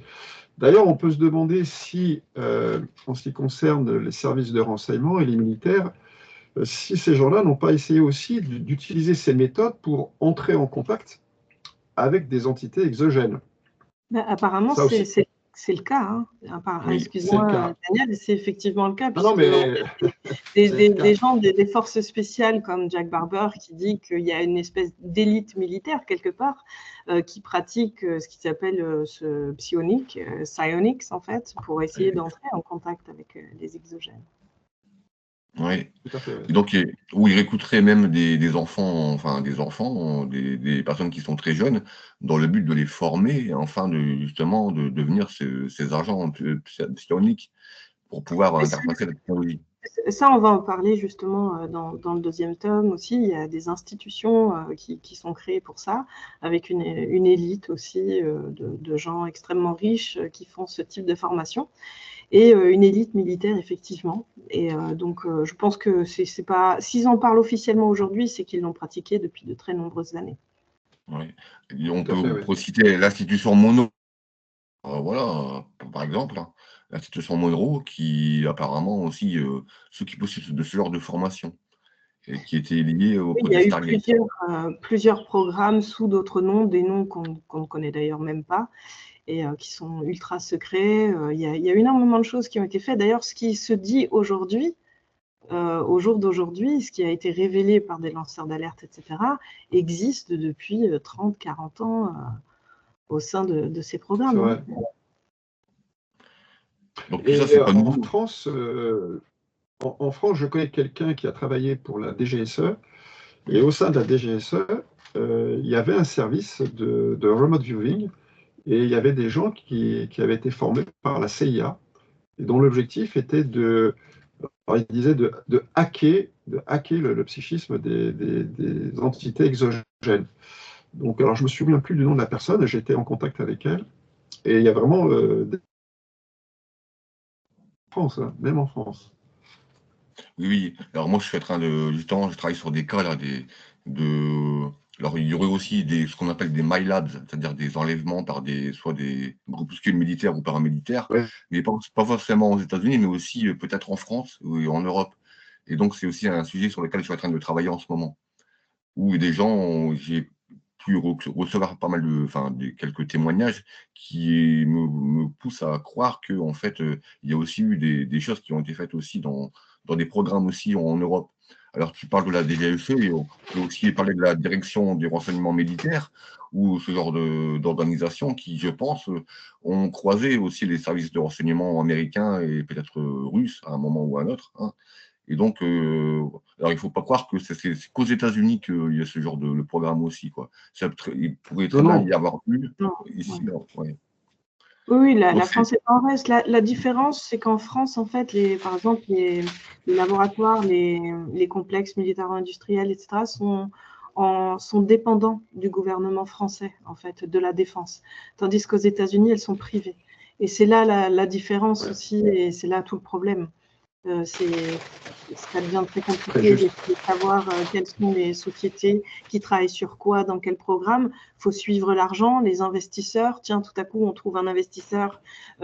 D'ailleurs, on peut se demander si, en ce qui concerne les services de renseignement et les militaires, si ces gens-là n'ont pas essayé aussi d'utiliser ces méthodes pour entrer en contact avec des entités exogènes. Apparemment, Ça aussi, c'est le cas. Hein. Oui. c'est le Excuse-moi, cas. Daniel, c'est effectivement le cas, Non, non, puisque en mais fait, c'est le cas. des gens, des forces spéciales comme Jack Barber qui dit qu'il y a une espèce d'élite militaire quelque part qui pratique ce qui s'appelle ce psionique, psionics en fait, pour essayer d'entrer en contact avec les exogènes. Oui. Tout à fait, ouais. Et donc, où il écouterait même des enfants, enfin des enfants, des personnes qui sont très jeunes, dans le but de les former, afin de justement de devenir ces agents psioniques pour pouvoir Mais interpréter la technologie. ça, on va en parler justement dans le deuxième tome aussi. Il y a des institutions qui sont créées pour ça, avec une élite aussi de gens extrêmement riches qui font ce type de formation, et une élite militaire, effectivement. Et donc, je pense que c'est pas... S'ils en parlent officiellement aujourd'hui, c'est qu'ils l'ont pratiqué depuis de très nombreuses années. Oui. Et on Tout à fait, ouais. peut citer l'institution Monroe, voilà, par exemple, hein, l'institution Monroe qui apparemment aussi s'occupe aussi de ce genre de formation et qui était liée au Oui, il y a projet eu Stargate. plusieurs programmes sous d'autres noms, des noms qu'on ne connaît d'ailleurs même pas, et qui sont ultra secrets. Il y a énormément de choses qui ont été faites. D'ailleurs, ce qui se dit aujourd'hui, au jour d'aujourd'hui, ce qui a été révélé par des lanceurs d'alerte, etc., existe depuis 30, 40 ans au sein de ces C'est programmes. vrai. Hein. Donc tout ça, Et c'est pas en nouveau. France, en France, je connais quelqu'un qui a travaillé pour la DGSE, et au sein de la DGSE, il y avait un service de remote viewing, et il y avait des gens qui avaient été formés par la CIA, et dont l'objectif était alors il disait de hacker le psychisme des entités exogènes. Donc, alors je me souviens plus du nom de la personne, j'étais en contact avec elle, et il y a vraiment des France, hein, même en France. Oui, oui. Alors moi, je suis en train de justement, je travaille sur des cas là, de alors il y aurait aussi ce qu'on appelle des MyLabs, c'est-à-dire des enlèvements par soit des groupuscules militaires ou paramilitaires, Ouais. mais pas forcément aux États-Unis, mais aussi peut-être en France ou en Europe. Et donc c'est aussi un sujet sur lequel je suis en train de travailler en ce moment, où des gens, j'ai pu recevoir pas mal quelques témoignages qui me poussent à croire que en fait, il y a aussi eu des choses qui ont été faites aussi dans des programmes aussi en Europe. Alors tu parles de la DGSE et on peut aussi parler de la direction du renseignement militaire ou ce genre d'organisation qui, je pense, ont croisé aussi les services de renseignement américains et peut-être russes à un moment ou à un autre, hein. Et donc, alors il ne faut pas croire que c'est qu'aux États-Unis qu'il y a ce genre de programme aussi, quoi. Il pourrait très Non, bien non. y avoir eu Non, ici, ouais. ouais. Oui, Donc la c'est France est en reste. La différence, c'est qu'en France, en fait, par exemple, les laboratoires, les complexes militaro-industriels, etc., sont dépendants du gouvernement français, en fait, de la défense. Tandis qu'aux États-Unis, elles sont privées. Et c'est là la différence aussi, et c'est là tout le problème. Ça devient très Très compliqué juste. d'essayer de savoir quelles sont les sociétés qui travaillent sur quoi, dans quel programme. Il faut suivre l'argent, les investisseurs. Tiens, tout à coup, on trouve un investisseur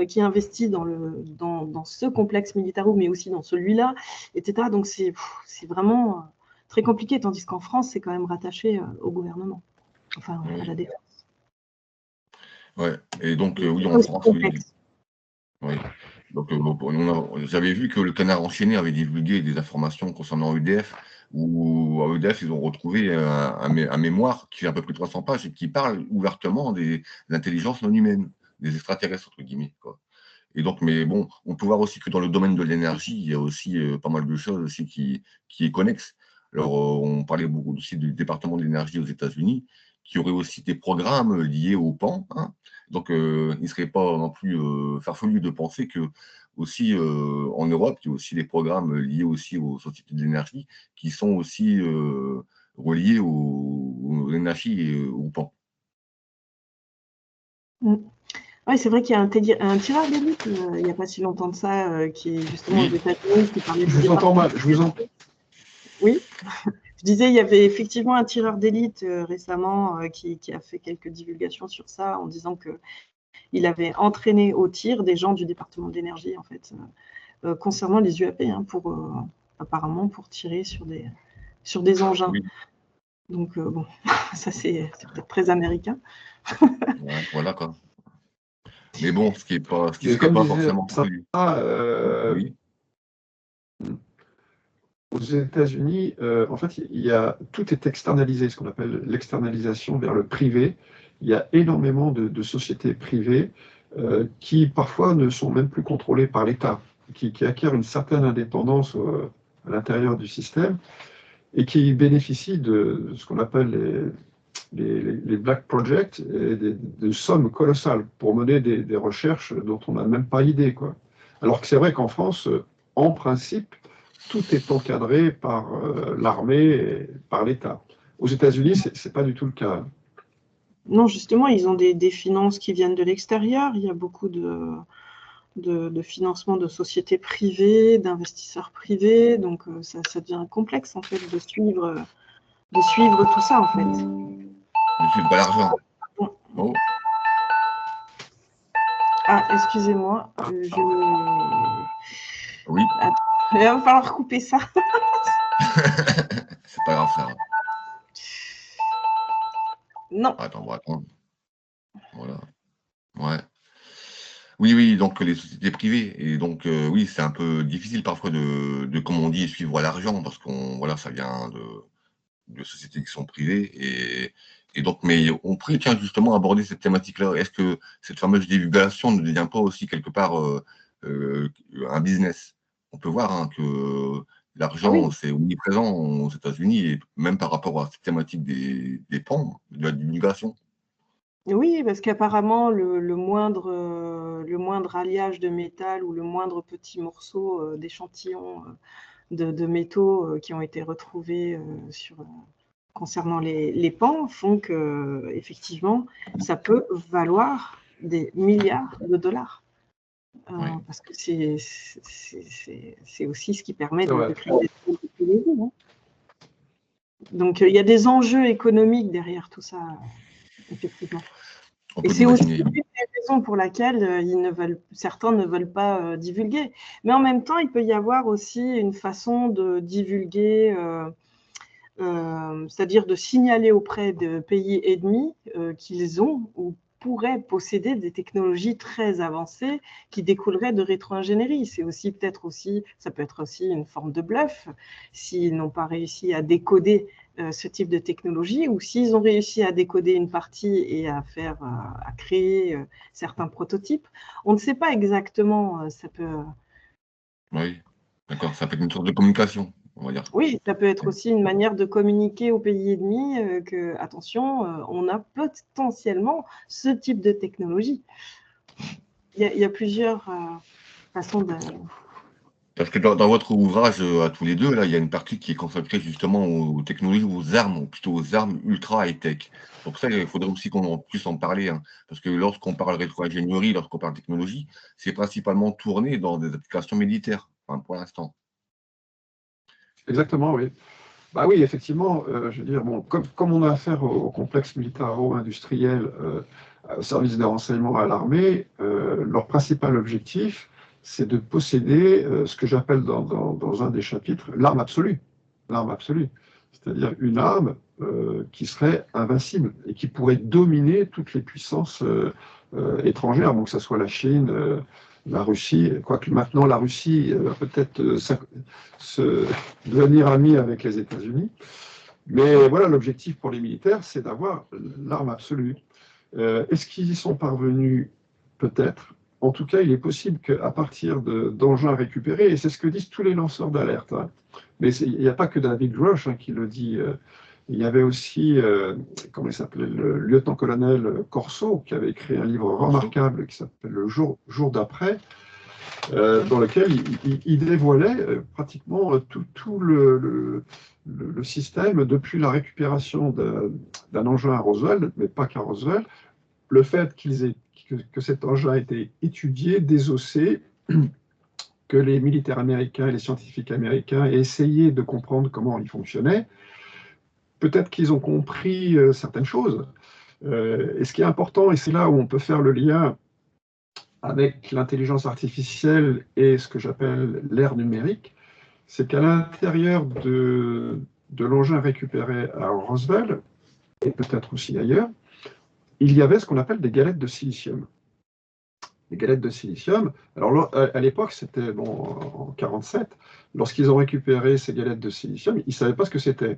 qui investit dans ce complexe militaro, mais aussi dans celui-là, etc. Donc, c'est vraiment très compliqué, tandis qu'en France, c'est quand même rattaché au gouvernement, enfin, à la oui, défense. ouais. Et donc, oui, C'est en pas aussi France, oui, complexe. oui. Donc, j'avais vu que le Canard enchaîné avait divulgué des informations concernant EDF, où à EDF, ils ont retrouvé un mémoire qui fait à peu près 300 pages et qui parle ouvertement des intelligences non humaines, des extraterrestres, entre guillemets, quoi. Et donc, mais bon, on peut voir aussi que dans le domaine de l'énergie, il y a aussi pas mal de choses aussi qui est connexe. Alors, on parlait beaucoup aussi du département de l'énergie aux États-Unis, qui aurait aussi des programmes liés au PAN, hein. Donc, il ne serait pas non plus farfelu de penser que aussi en Europe, il y a aussi des programmes liés aussi aux sociétés de l'énergie qui sont aussi reliés aux énergies et au PAN. Oui, c'est vrai qu'il y a un tireur d'élite, il n'y a pas si longtemps de ça, qui est justement aux Oui. États-Unis, qui parlait Je vous entends mal, je vous entends. Oui, je disais, il y avait effectivement un tireur d'élite récemment qui a fait quelques divulgations sur ça en disant qu'il avait entraîné au tir des gens du département de l'énergie, en fait, concernant les UAP, hein, apparemment pour tirer sur des engins. Oui. Donc, bon, ça c'est peut-être très américain. Ouais, voilà quoi. Mais bon, ce qui Mais serait comme pas disait forcément ça, plus. Oui, aux États-Unis, en fait, tout est externalisé, ce qu'on appelle l'externalisation vers le privé. Il y a énormément de sociétés privées qui parfois ne sont même plus contrôlées par l'État, qui acquièrent une certaine indépendance à l'intérieur du système et qui bénéficient de ce qu'on appelle les Black Projects et de sommes colossales pour mener des recherches dont on n'a même pas idée, quoi. Alors que c'est vrai qu'en France, en principe, tout est encadré par l'armée et par l'État. Aux États-Unis, ce n'est pas du tout le cas. Non, justement, ils ont des finances qui viennent de l'extérieur. Il y a beaucoup de financement de sociétés privées, d'investisseurs privés. Donc, ça devient complexe, en fait, de suivre tout ça, en fait. je suis pas l'argent. Bon. Oh. Ah, excusez-moi, Oui. il va falloir couper ça. C'est pas grave, frère. Non. Attends, on va attendre. Voilà. Ouais. Oui, donc les sociétés privées. Et donc, oui, c'est un peu difficile parfois comme on dit, suivre l'argent, parce voilà, ça vient de sociétés qui sont privées. Et donc, mais on pourrait, tiens, justement, aborder cette thématique-là. Est-ce que cette fameuse divulgation ne devient pas aussi quelque part un business? On peut voir hein, que l'argent, c'est omniprésent aux États-Unis, et même par rapport à cette thématique des PAN, de la divulgation. Oui, parce qu'apparemment, le moindre alliage de métal ou le moindre petit morceau d'échantillon de métaux qui ont été retrouvés concernant les pans font que, effectivement, ça peut valoir des milliards de dollars. Oui. Parce que c'est aussi ce qui permet de créer des technologies. Hein. Donc, il y a des enjeux économiques derrière tout ça, effectivement. On Et peut c'est aussi l'imaginer. une des raisons pour laquelle certains ne veulent pas divulguer. Mais en même temps, il peut y avoir aussi une façon de divulguer, c'est-à-dire de signaler auprès de pays ennemis qu'ils ont ou pourraient posséder des technologies très avancées qui découleraient de rétro-ingénierie. Ça peut être aussi une forme de bluff s'ils n'ont pas réussi à décoder ce type de technologie, ou s'ils ont réussi à décoder une partie et à créer certains prototypes. On ne sait pas exactement, ça peut... Oui, d'accord, ça peut être une sorte de communication, on va dire. Oui, ça peut être aussi une manière de communiquer aux pays ennemis que, attention, on a potentiellement ce type de technologie. Il y a plusieurs façons de... Parce que dans votre ouvrage à tous les deux, là, il y a une partie qui est consacrée justement aux technologies, aux armes, ou plutôt aux armes ultra high-tech. Donc ça, il faudrait aussi qu'on puisse en parler, hein, parce que lorsqu'on parle rétro-ingénierie, lorsqu'on parle technologie, c'est principalement tourné dans des applications militaires, enfin, pour l'instant. Exactement, oui. Bah oui, effectivement, je veux dire, bon, comme on a affaire au complexe militaro-industriel, au service de renseignement à l'armée, leur principal objectif, c'est de posséder ce que j'appelle dans un des chapitres l'arme absolue. L'arme absolue. C'est-à-dire une arme qui serait invincible et qui pourrait dominer toutes les puissances étrangères, donc que ce soit la Chine, la Russie, quoique maintenant la Russie va peut-être devenir amie avec les États-Unis. Mais voilà, l'objectif pour les militaires, c'est d'avoir l'arme absolue. Est-ce qu'ils y sont parvenus? Peut-être. en tout cas, il est possible qu'à partir d'engins récupérés, et c'est ce que disent tous les lanceurs d'alerte, hein, mais il n'y a pas que David Rush qui le dit. Il y avait aussi, comment il s'appelait, le lieutenant-colonel Corso, qui avait écrit un livre remarquable qui s'appelle Le jour d'après, dans lequel il dévoilait pratiquement tout le système depuis la récupération d'un engin à Roswell, mais pas qu'à Roswell, le fait que cet engin a été étudié, désossé, que les militaires américains et les scientifiques américains aient essayé de comprendre comment il fonctionnait. Peut-être qu'ils ont compris certaines choses. Et ce qui est important, et c'est là où on peut faire le lien avec l'intelligence artificielle et ce que j'appelle l'ère numérique, c'est qu'à l'intérieur de l'engin récupéré à Roswell, et peut-être aussi ailleurs, il y avait ce qu'on appelle des galettes de silicium. Les galettes de silicium, alors à l'époque, c'était en 1947, lorsqu'ils ont récupéré ces galettes de silicium, ils ne savaient pas ce que c'était.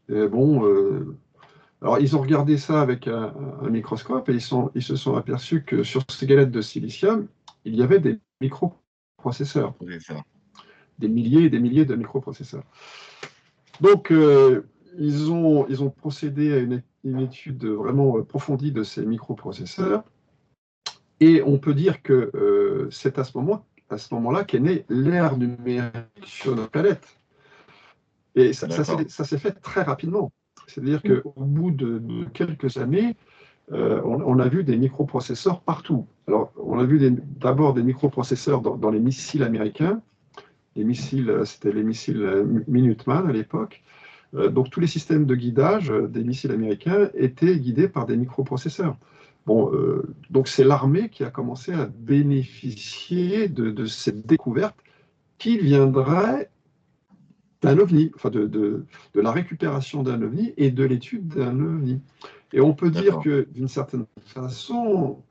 Alors ils ont regardé ça avec un microscope et ils se sont aperçus que sur ces galettes de silicium, il y avait des microprocesseurs. Des milliers et des milliers de microprocesseurs. Donc, ils ont procédé à une étude vraiment approfondie de ces microprocesseurs. Et on peut dire que c'est à ce moment-là qu'est née l'ère numérique sur notre planète. Et ça s'est fait très rapidement. C'est-à-dire qu'au bout de quelques années, on a vu des microprocesseurs partout. Alors, on a vu d'abord des microprocesseurs dans les missiles américains. Les missiles, c'était les missiles Minuteman à l'époque. Donc, tous les systèmes de guidage des missiles américains étaient guidés par des microprocesseurs. Donc, c'est l'armée qui a commencé à bénéficier de cette découverte qui viendrait d'un OVNI, enfin de la récupération d'un OVNI et de l'étude d'un OVNI. Et on peut dire que, d'une certaine façon,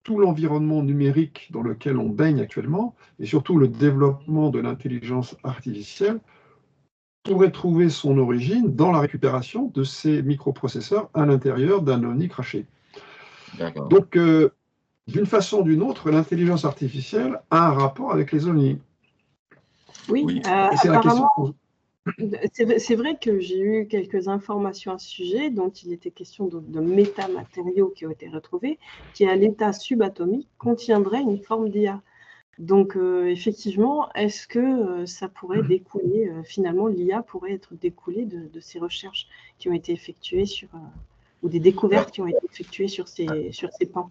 tout l'environnement numérique dans lequel on baigne actuellement, et surtout le développement de l'intelligence artificielle, pourrait trouver son origine dans la récupération de ces microprocesseurs à l'intérieur d'un OVNI craché. Donc, d'une façon ou d'une autre, l'intelligence artificielle a un rapport avec les OVNI. Oui, apparemment, c'est vrai que j'ai eu quelques informations à ce sujet, dont il était question de métamatériaux qui ont été retrouvés, qui à l'état subatomique contiendraient une forme d'IA. Donc, effectivement, est-ce que ça pourrait découler, finalement, l'IA pourrait être découlée de ces recherches qui ont été effectuées ou des découvertes qui ont été effectuées sur ces pans?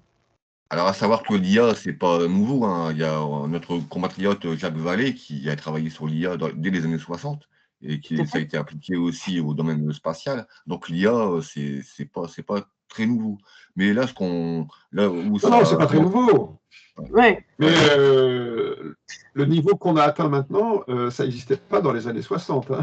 Alors, à savoir que l'IA, c'est pas nouveau, hein. Il y a notre compatriote Jacques Vallée qui a travaillé sur l'IA dès les années 60 et ça a été appliqué aussi au domaine spatial. Donc, l'IA, c'est pas très nouveau. Mais là, non, c'est pas très nouveau. Ouais. Mais le niveau qu'on a atteint maintenant, ça n'existait pas dans les années 60. Hein.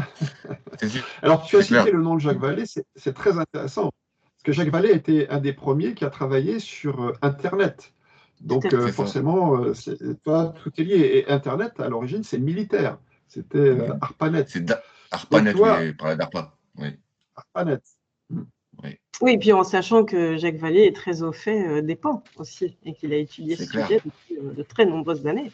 Alors, tu as cité le nom de Jacques Vallée, c'est très intéressant. Parce que Jacques Vallée était un des premiers qui a travaillé sur Internet. Donc, forcément, tout est lié. Et Internet, à l'origine, c'est militaire. C'était ARPANET. C'est ARPANET, oui, par d'ARPA. Oui. ARPANET. Oui, puis en sachant que Jacques Vallée est très au fait des pans aussi, et qu'il a étudié ce sujet depuis de très nombreuses années.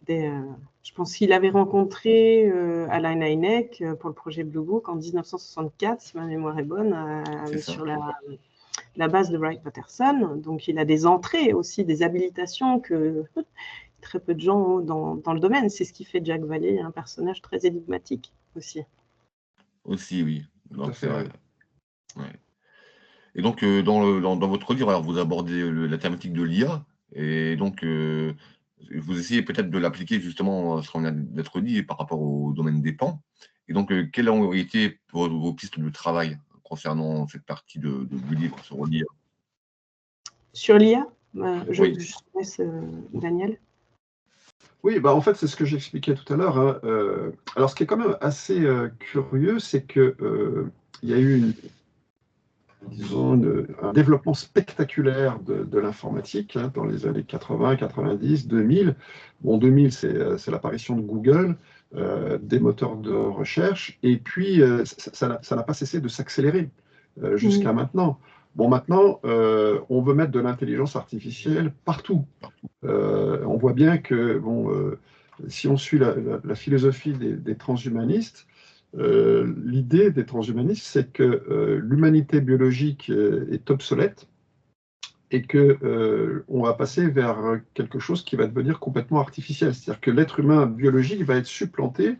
Je pense qu'il avait rencontré Alain Hynek pour le projet Blue Book en 1964, si ma mémoire est bonne, sur la base de Wright-Patterson. Donc il a des entrées aussi, des habilitations que très peu de gens ont dans le domaine. C'est ce qui fait de Jacques Vallée un personnage très énigmatique aussi. Aussi, oui. Donc, c'est vrai. Ouais. Et donc, dans votre livre, alors, vous abordez la thématique de l'IA, et donc, vous essayez peut-être de l'appliquer justement, ce qu'on vient d'être dit, par rapport au domaine des pans. Et donc, quelles ont été vos pistes de travail concernant cette partie du livre sur l'IA? Sur l'IA, je laisse Daniel. Oui, en fait, c'est ce que j'expliquais tout à l'heure. Hein. Alors, ce qui est quand même assez curieux, c'est qu'il y a eu un développement spectaculaire de l'informatique dans les années 80, 90, 2000. 2000, c'est l'apparition de Google, des moteurs de recherche, et puis ça n'a pas cessé de s'accélérer jusqu'à maintenant. Bon, maintenant, on veut mettre de l'intelligence artificielle partout. On voit bien que, bon, si on suit la philosophie des transhumanistes, l'idée des transhumanistes, c'est que l'humanité biologique est obsolète et qu'on va passer vers quelque chose qui va devenir complètement artificiel. C'est-à-dire que l'être humain biologique va être supplanté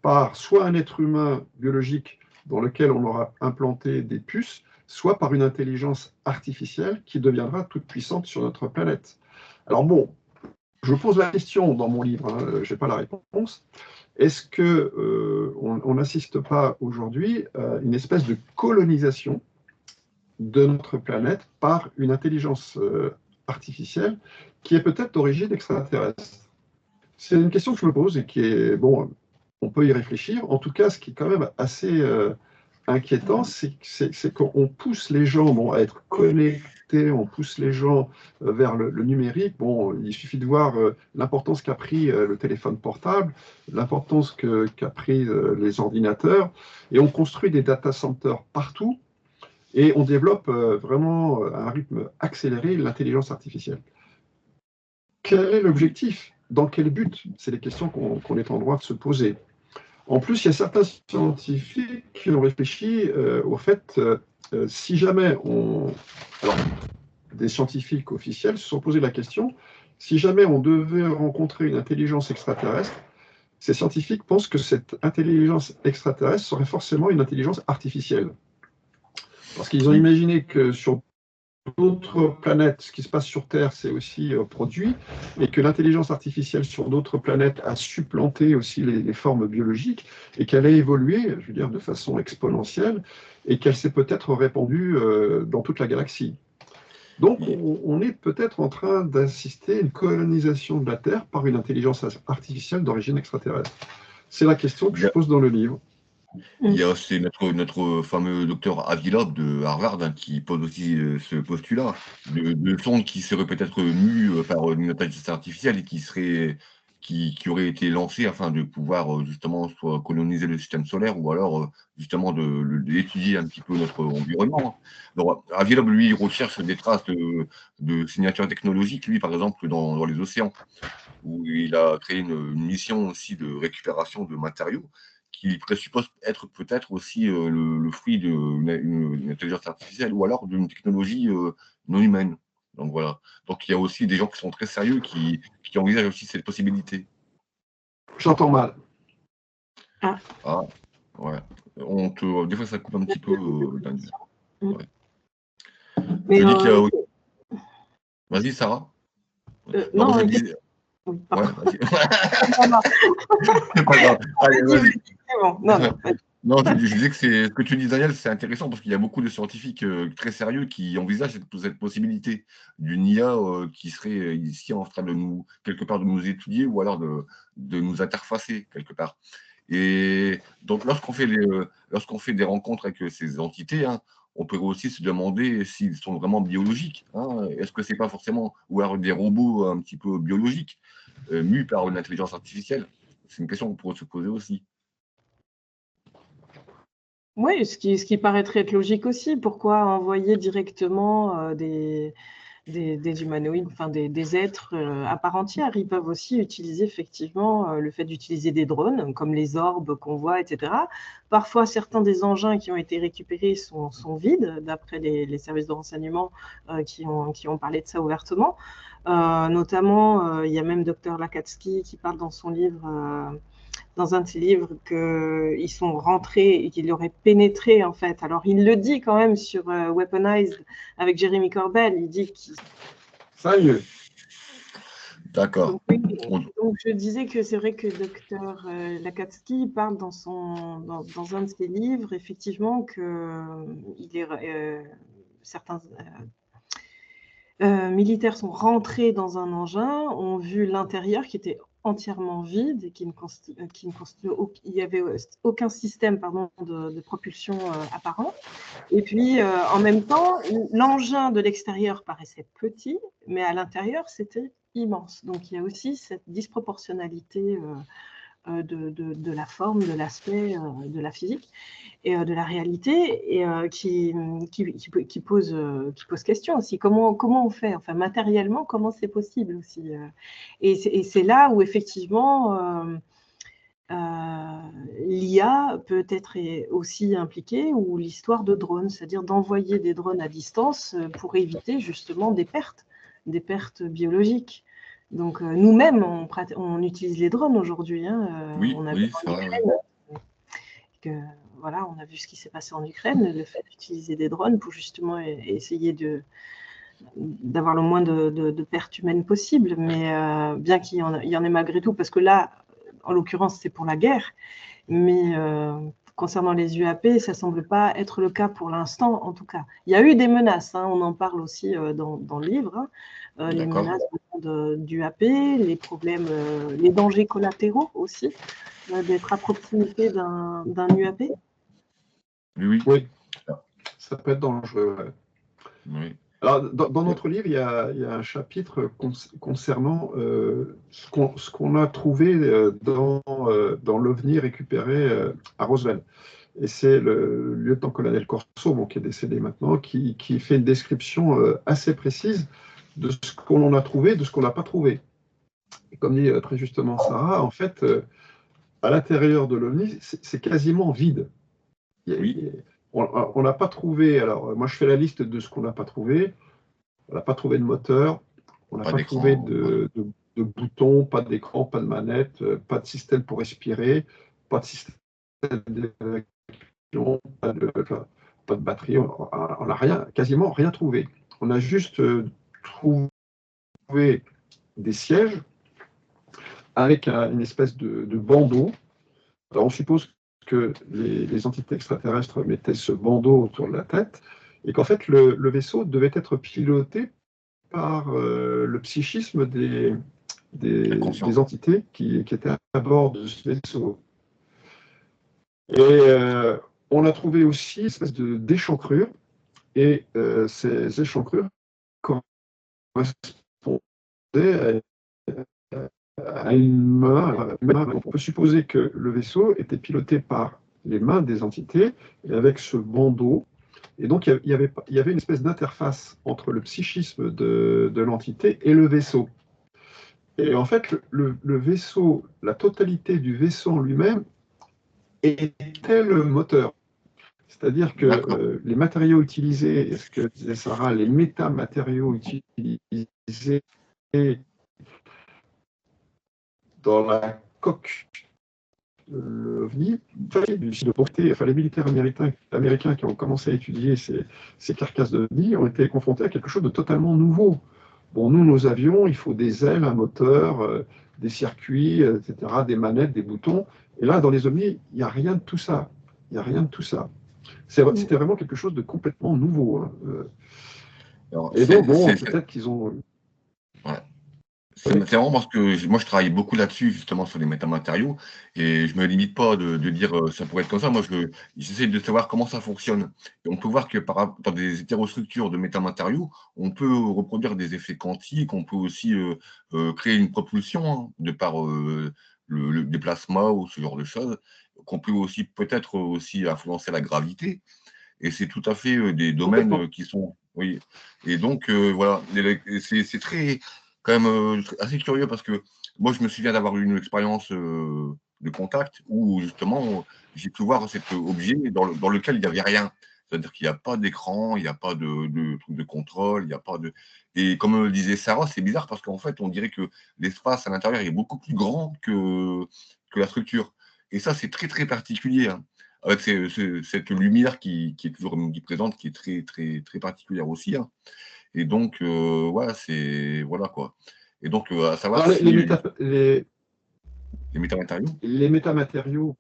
par soit un être humain biologique dans lequel on aura implanté des puces, soit par une intelligence artificielle qui deviendra toute puissante sur notre planète. Alors bon, je pose la question dans mon livre, hein, je n'ai pas la réponse. Est-ce qu'on n'assiste pas aujourd'hui à une espèce de colonisation de notre planète par une intelligence artificielle qui est peut-être d'origine extraterrestre? C'est une question que je me pose et qui est, bon, on peut y réfléchir. En tout cas, ce qui est quand même assez inquiétant, c'est qu'on pousse les gens, bon, à être connectés, on pousse les gens vers le numérique. Bon, il suffit de voir l'importance qu'a pris le téléphone portable, l'importance qu'a pris les ordinateurs, et on construit des data centers partout, et on développe vraiment à un rythme accéléré l'intelligence artificielle. Quel est l'objectif? Dans quel but? C'est les questions qu'on est en droit de se poser. En plus, il y a certains scientifiques qui ont réfléchi au fait, si jamais alors, des scientifiques officiels se sont posé la question, si jamais on devait rencontrer une intelligence extraterrestre, ces scientifiques pensent que cette intelligence extraterrestre serait forcément une intelligence artificielle. Parce qu'ils ont imaginé que sur d'autres planètes, ce qui se passe sur Terre, c'est aussi produit, et que l'intelligence artificielle sur d'autres planètes a supplanté aussi les formes biologiques, et qu'elle a évolué, je veux dire, de façon exponentielle, et qu'elle s'est peut-être répandue dans toute la galaxie. Donc, on est peut-être en train d'assister à une colonisation de la Terre par une intelligence artificielle d'origine extraterrestre. C'est la question que je pose dans le livre. Il y a aussi notre fameux docteur Avilov de Harvard hein, qui pose aussi ce postulat de sondes qui seraient peut-être mues par une intelligence artificielle et qui auraient été lancées afin de pouvoir justement soit coloniser le système solaire ou alors justement d'étudier un petit peu notre environnement. Donc, Avilov, lui, recherche des traces de signatures technologiques, lui, par exemple, dans les océans, où il a créé une mission aussi de récupération de matériaux qui présuppose être peut-être aussi le fruit d'une intelligence artificielle ou alors d'une technologie non humaine. Donc voilà. Donc il y a aussi des gens qui sont très sérieux qui envisagent aussi cette possibilité. J'entends mal. Ah, ouais. Des fois, ça coupe un petit peu. Ouais. Mais je dis qu'il y a... Vas-y, Sarah. non, je disais... Oui, ouais, vas-y. C'est pas grave. Allez, vas-y. Non, je disais que ce que tu dis, Daniel, c'est intéressant parce qu'il y a beaucoup de scientifiques très sérieux qui envisagent cette possibilité d'une IA qui serait ici en train de nous, quelque part, de nous étudier ou alors de nous interfacer quelque part. Et donc, lorsqu'on fait des rencontres avec ces entités, hein, on peut aussi se demander s'ils sont vraiment biologiques. Hein. Est-ce que c'est pas forcément, ou alors des robots un petit peu biologiques, mus par une intelligence artificielle? C'est une question qu'on pourrait se poser aussi. Oui, ce qui paraîtrait être logique aussi. Pourquoi envoyer directement des humanoïdes, enfin des êtres à part entière? Ils peuvent aussi utiliser effectivement le fait d'utiliser des drones, comme les orbes qu'on voit, etc. Parfois, certains des engins qui ont été récupérés sont vides, d'après les services de renseignement qui ont parlé de ça ouvertement. Notamment, il y a même Dr Lakatsky qui parle dans son livre... dans un de ses livres qu'ils sont rentrés et qu'ils auraient pénétré, en fait. Alors, il le dit quand même sur Weaponized avec Jeremy Corbell. Il dit qu'il... Ça y est. D'accord. Donc, je disais que c'est vrai que Dr Lakatsky parle dans un de ses livres, effectivement, que certains militaires sont rentrés dans un engin, ont vu l'intérieur qui était entièrement vide et il n'y avait aucun système de propulsion apparent. Et puis, en même temps, l'engin de l'extérieur paraissait petit, mais à l'intérieur, c'était immense. Donc, il y a aussi cette disproportionnalité de la forme, de l'aspect, de la physique et de la réalité, et qui pose question aussi. Comment on fait, enfin matériellement, comment c'est possible aussi. Et c'est là où effectivement l'IA peut être aussi impliquée, ou l'histoire de drones, c'est-à-dire d'envoyer des drones à distance pour éviter justement des pertes biologiques. Donc nous-mêmes, on utilise les drones aujourd'hui. Oui, On a vu oui, en c'est vrai. Ukraine voilà, on a vu ce qui s'est passé en Ukraine, le fait d'utiliser des drones pour justement essayer d'avoir le moins de pertes humaines possible, mais bien qu'il y en ait malgré tout, parce que là, en l'occurrence, c'est pour la guerre, mais concernant les UAP, ça ne semble pas être le cas pour l'instant, en tout cas. Il y a eu des menaces, on en parle aussi dans le livre, les menaces d'UAP, les problèmes, les dangers collatéraux aussi, d'être à proximité d'un UAP. Oui, ça peut être dangereux. Oui. Alors, dans notre livre, il y a un chapitre concernant ce qu'on a trouvé dans l'OVNI récupéré à Roswell. Et c'est le lieutenant-colonel Corso, qui est décédé maintenant, qui fait une description assez précise de ce qu'on a trouvé, de ce qu'on n'a pas trouvé. Et comme dit très justement Sarah, en fait, à l'intérieur de l'OVNI, c'est quasiment vide. On n'a pas trouvé, alors moi je fais la liste de ce qu'on n'a pas trouvé. On n'a pas trouvé de moteur, on n'a pas trouvé de boutons, pas d'écran, pas de manette, pas de système pour respirer, pas de système d'évacuation, pas de batterie, on n'a rien, quasiment rien trouvé. On a juste trouvé des sièges avec une espèce de bandeau. Alors on suppose que les entités extraterrestres mettaient ce bandeau autour de la tête et qu'en fait le vaisseau devait être piloté par le psychisme des entités qui étaient à bord de ce vaisseau. Et on a trouvé aussi une espèce d'échancrure, et ces échancrures correspondaient à une main. On peut supposer que le vaisseau était piloté par les mains des entités, et avec ce bandeau. Et donc, il y avait une espèce d'interface entre le psychisme de l'entité et le vaisseau. Et en fait, le vaisseau, la totalité du vaisseau en lui-même était le moteur. C'est-à-dire que les matériaux utilisés, ce que disait Sarah, les métamatériaux utilisés dans la coque de l'OVNI, les militaires américains qui ont commencé à étudier ces carcasses d'OVNI ont été confrontés à quelque chose de totalement nouveau. Bon, nous, nos avions, il faut des ailes, un moteur, des circuits, etc., des manettes, des boutons. Et là, dans les OVNI, il n'y a rien de tout ça. Il n'y a rien de tout ça. C'était vraiment quelque chose de complètement nouveau. Alors, et donc, bon, peut-être qu'ils ont... Ouais. C'est vraiment parce que moi je travaille beaucoup là-dessus, justement sur les métamatériaux, et je me limite pas de dire ça pourrait être comme ça. Moi, j'essaie de savoir comment ça fonctionne. Et on peut voir que dans des hétérostructures de métamatériaux, on peut reproduire des effets quantiques, on peut aussi créer une propulsion de par des plasmas ou ce genre de choses, qu'on peut aussi peut-être aussi influencer la gravité. Et c'est tout à fait des domaines qui sont... Oui. Et donc, voilà, c'est très... quand même assez curieux parce que moi, je me souviens d'avoir eu une expérience de contact où justement, j'ai pu voir cet objet dans lequel il n'y avait rien. C'est-à-dire qu'il n'y a pas d'écran, il n'y a pas de truc de contrôle, il n'y a pas de... Et comme le disait Sarah, c'est bizarre parce qu'en fait, on dirait que l'espace à l'intérieur est beaucoup plus grand que la structure. Et ça, c'est très, très particulier, avec cette lumière qui est toujours présente, qui est très, très, très particulière aussi. Et donc, voilà, voilà quoi. Et donc, à savoir alors, si les métamatériaux. Les métamatériaux,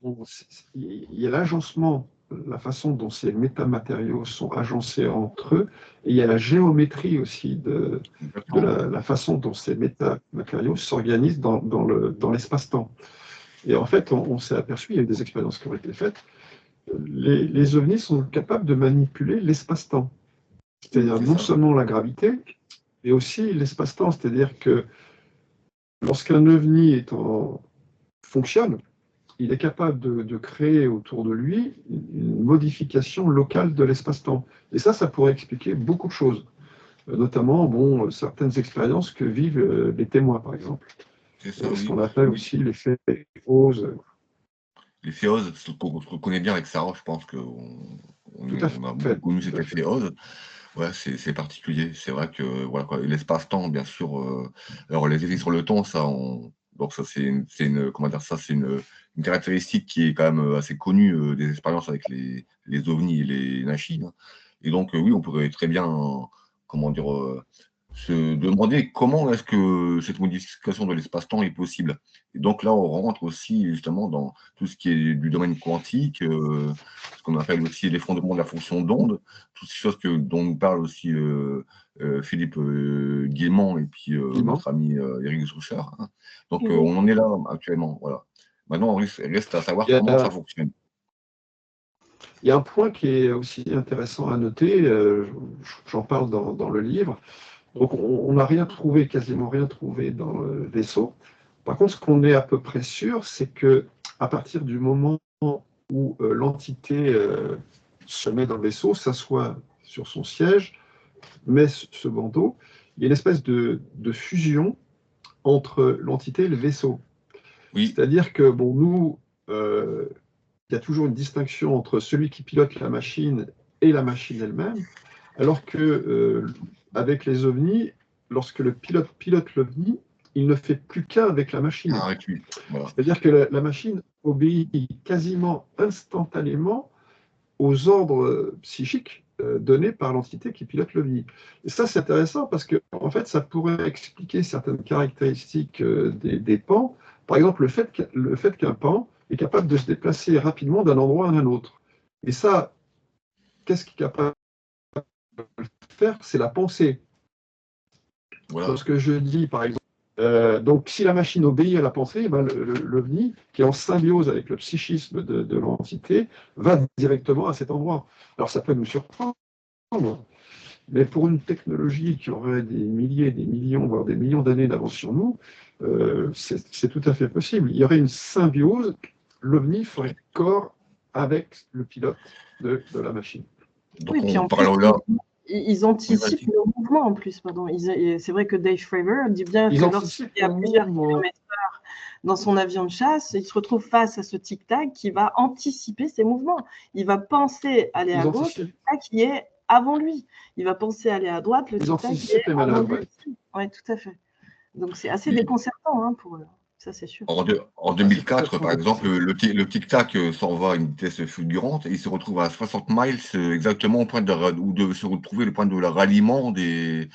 il y a l'agencement, la façon dont ces métamatériaux sont agencés entre eux, et il y a la géométrie aussi de la façon dont ces métamatériaux s'organisent dans l'espace-temps. Et en fait, on s'est aperçu, il y a eu des expériences qui ont été faites, les ovnis sont capables de manipuler l'espace-temps. C'est-à-dire non seulement la gravité, mais aussi l'espace-temps. C'est-à-dire que lorsqu'un ovni fonctionne, il est capable de créer autour de lui une modification locale de l'espace-temps. Et ça pourrait expliquer beaucoup de choses, notamment certaines expériences que vivent les témoins, par exemple. C'est ça, Ce oui. qu'on appelle aussi l'effet Oz. L'effet Oz, ce qu'on connaît bien avec Sarah, je pense qu'on Tout à a fait. beaucoup connu cet effet Oz. Ouais, c'est particulier. C'est vrai que voilà, quoi, l'espace-temps, bien sûr. Alors les effets sur le temps, donc ça c'est une comment dire ça, c'est une caractéristique qui est quand même assez connue des expériences avec les ovnis et les nashis. Hein. Et donc oui, on pourrait très bien, comment dire, se demander comment est-ce que cette modification de l'espace-temps est possible. Et donc là, on rentre aussi justement dans tout ce qui est du domaine quantique, ce qu'on appelle aussi l'effondrement de la fonction d'onde, toutes ces choses dont nous parle aussi Philippe Guillemont et puis notre ami Eric Zucher. Hein. Donc on en est là actuellement. Voilà. Maintenant, il reste à savoir comment ça fonctionne. Il y a un point qui est aussi intéressant à noter, j'en parle dans le livre. Donc on n'a rien trouvé, quasiment rien trouvé dans le vaisseau. Par contre, ce qu'on est à peu près sûr, c'est que à partir du moment où l'entité se met dans le vaisseau, s'assoit sur son siège, met ce bandeau, il y a une espèce de fusion entre l'entité et le vaisseau. Oui. C'est-à-dire que, nous, il y a toujours une distinction entre celui qui pilote la machine et la machine elle-même, alors que avec les ovnis, lorsque le pilote l'ovni, il ne fait plus qu'un avec la machine. Voilà. C'est-à-dire que la machine obéit quasiment instantanément aux ordres psychiques donnés par l'entité qui pilote l'OVNI. Et ça, c'est intéressant parce que, en fait, ça pourrait expliquer certaines caractéristiques des pans. Par exemple, le fait qu'un pan est capable de se déplacer rapidement d'un endroit à un autre. Et ça, qu'est-ce qui est capable de le faire? C'est la pensée. Voilà. Lorsque je dis, par exemple, donc si la machine obéit à la pensée, l'OVNI, qui est en symbiose avec le psychisme de l'entité, va directement à cet endroit. Alors ça peut nous surprendre, mais pour une technologie qui aurait des milliers, des millions, voire des millions d'années d'avance sur nous, c'est tout à fait possible. Il y aurait une symbiose, l'OVNI ferait corps avec le pilote de la machine. Donc oui, on parle là. Ils anticipent le mouvement en plus. C'est vrai que Dave Fravor dit bien que lorsqu'il y a plusieurs kilomètres/heure dans son avion de chasse, il se retrouve face à ce tic-tac qui va anticiper ses mouvements. Il va penser aller à gauche, le tic-tac qui est avant lui. Il va penser aller à droite, le tic-tac qui est avant lui. Oui, tout à fait. Donc c'est assez déconcertant pour eux. Ça, c'est sûr. En 2004, par exemple, le tic-tac s'en va à une vitesse fulgurante et il se retrouve à 60 miles exactement au point de se retrouver le point de ralliement des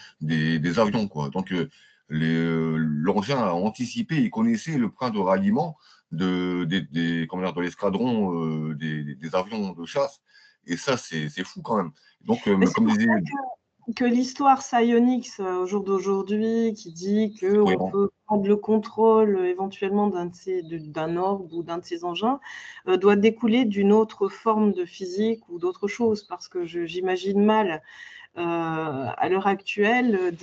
avions. Quoi. Donc, l'engin a anticipé, il connaissait le point de ralliement de l'escadron des avions de chasse. Et ça, c'est fou quand même. Donc, comme disait... Que l'histoire Psyonix au jour d'aujourd'hui, qui dit qu'on peut prendre le contrôle éventuellement d'un orbe ou d'un de ces engins, doit découler d'une autre forme de physique ou d'autre chose, parce que j'imagine mal à l'heure actuelle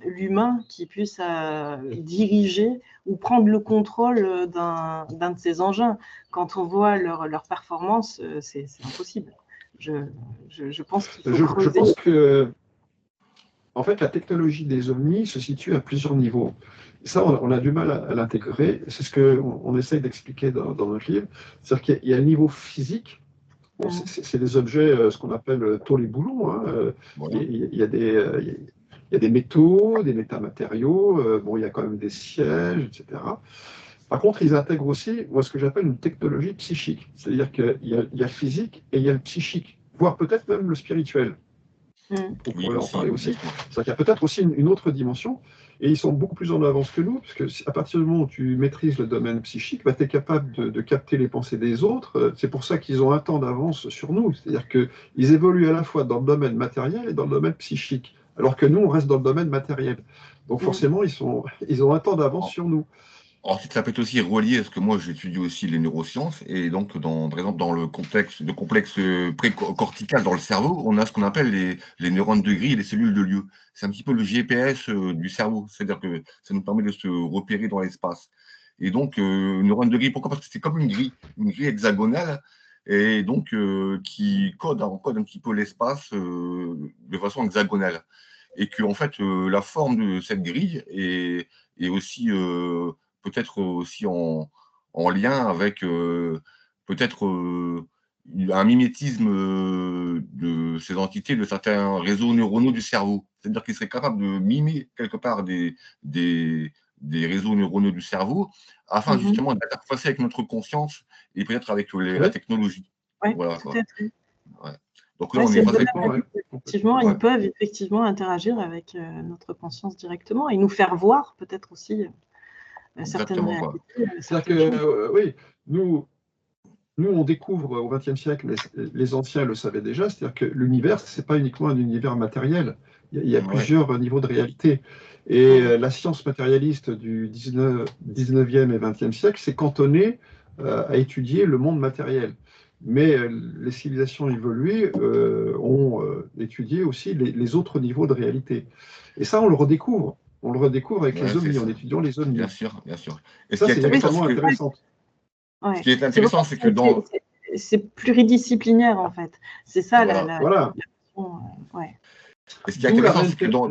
l'humain qui puisse diriger ou prendre le contrôle d'un de ces engins. Quand on voit leur performance, c'est impossible. Je pense qu'il faut creuser. Je pense que, en fait, la technologie des ovnis se situe à plusieurs niveaux. Et ça, on a du mal à l'intégrer. C'est ce qu'on essaye d'expliquer dans notre livre. C'est-à-dire qu'il y a un niveau physique. Bon, c'est des objets, ce qu'on appelle tôles et boulons. Hein. Il y a des métaux, des métamatériaux. Il y a quand même des sièges, etc. Par contre, ils intègrent aussi ce que j'appelle une technologie psychique. C'est-à-dire qu'il y a le physique et il y a le psychique, voire peut-être même le spirituel. On pourrait en parler aussi. C'est-à-dire qu'il y a peut-être aussi une autre dimension, et ils sont beaucoup plus en avance que nous, parce qu'à partir du moment où tu maîtrises le domaine psychique, tu es capable de capter les pensées des autres. C'est pour ça qu'ils ont un temps d'avance sur nous. C'est-à-dire qu'ils évoluent à la fois dans le domaine matériel et dans le domaine psychique, alors que nous, on reste dans le domaine matériel. Donc forcément, ils ont un temps d'avance sur nous. Ensuite, ça peut être aussi relié à ce que moi j'étudie aussi les neurosciences, et donc par exemple dans le complexe précortical dans le cerveau, on a ce qu'on appelle les neurones de grille et les cellules de lieu. C'est un petit peu le GPS du cerveau, c'est-à-dire que ça nous permet de se repérer dans l'espace. Et donc, une neurone de grille, pourquoi? Parce que c'est comme une grille hexagonale, et donc qui encode un petit peu l'espace de façon hexagonale. Et que, en fait, la forme de cette grille est aussi peut-être aussi en lien avec peut-être un mimétisme de ces entités, de certains réseaux neuronaux du cerveau. C'est-à-dire qu'ils seraient capables de mimer quelque part des réseaux neuronaux du cerveau afin justement d'interfacer avec notre conscience et peut-être avec la technologie. Oui, voilà, tout à fait. Ouais. Donc là, Ouais, on est effectivement, ils peuvent effectivement interagir avec notre conscience directement et nous faire voir peut-être aussi certaines réalités. C'est-à-dire que, oui, nous, on découvre au XXe siècle, les anciens le savaient déjà, c'est-à-dire que l'univers, ce n'est pas uniquement un univers matériel. Il y a plusieurs niveaux de réalité. Et la science matérialiste du 19e et 20e siècle s'est cantonnée à étudier le monde matériel. Mais les civilisations évoluées ont étudié aussi les autres niveaux de réalité. Et ça, on le redécouvre. On le redécouvre avec les ovnis, en étudiant les ovnis. Bien sûr, bien sûr. Et ça, c'est extrêmement intéressant. Ce qui est intéressant, c'est que dans... C'est pluridisciplinaire, en fait. C'est ça la voilà. Et ce qui est intéressant, c'est que dans...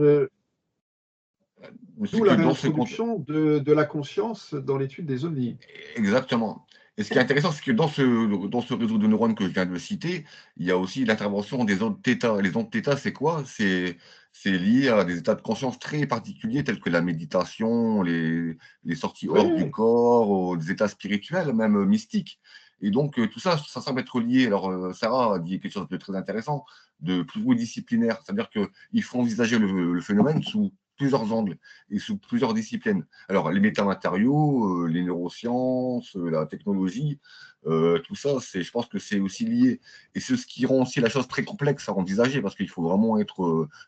D'où la réintroduction de la conscience dans l'étude des ovnis. Exactement. Et ce qui est intéressant, c'est que dans ce réseau de neurones que je viens de citer, il y a aussi l'intervention des ondes θ. Les ondes θ, c'est quoi? C'est lié à des états de conscience très particuliers, tels que la méditation, les sorties hors du corps, des états spirituels, même mystiques. Et donc, tout ça, ça semble être lié. Alors, Sarah a dit quelque chose de très intéressant, de pluridisciplinaire. C'est-à-dire qu'il faut envisager le phénomène sous plusieurs angles et sous plusieurs disciplines. Alors, les métamatériaux, les neurosciences, la technologie, tout ça, je pense que c'est aussi lié. Et c'est ce qui rend aussi la chose très complexe à envisager, parce qu'il faut vraiment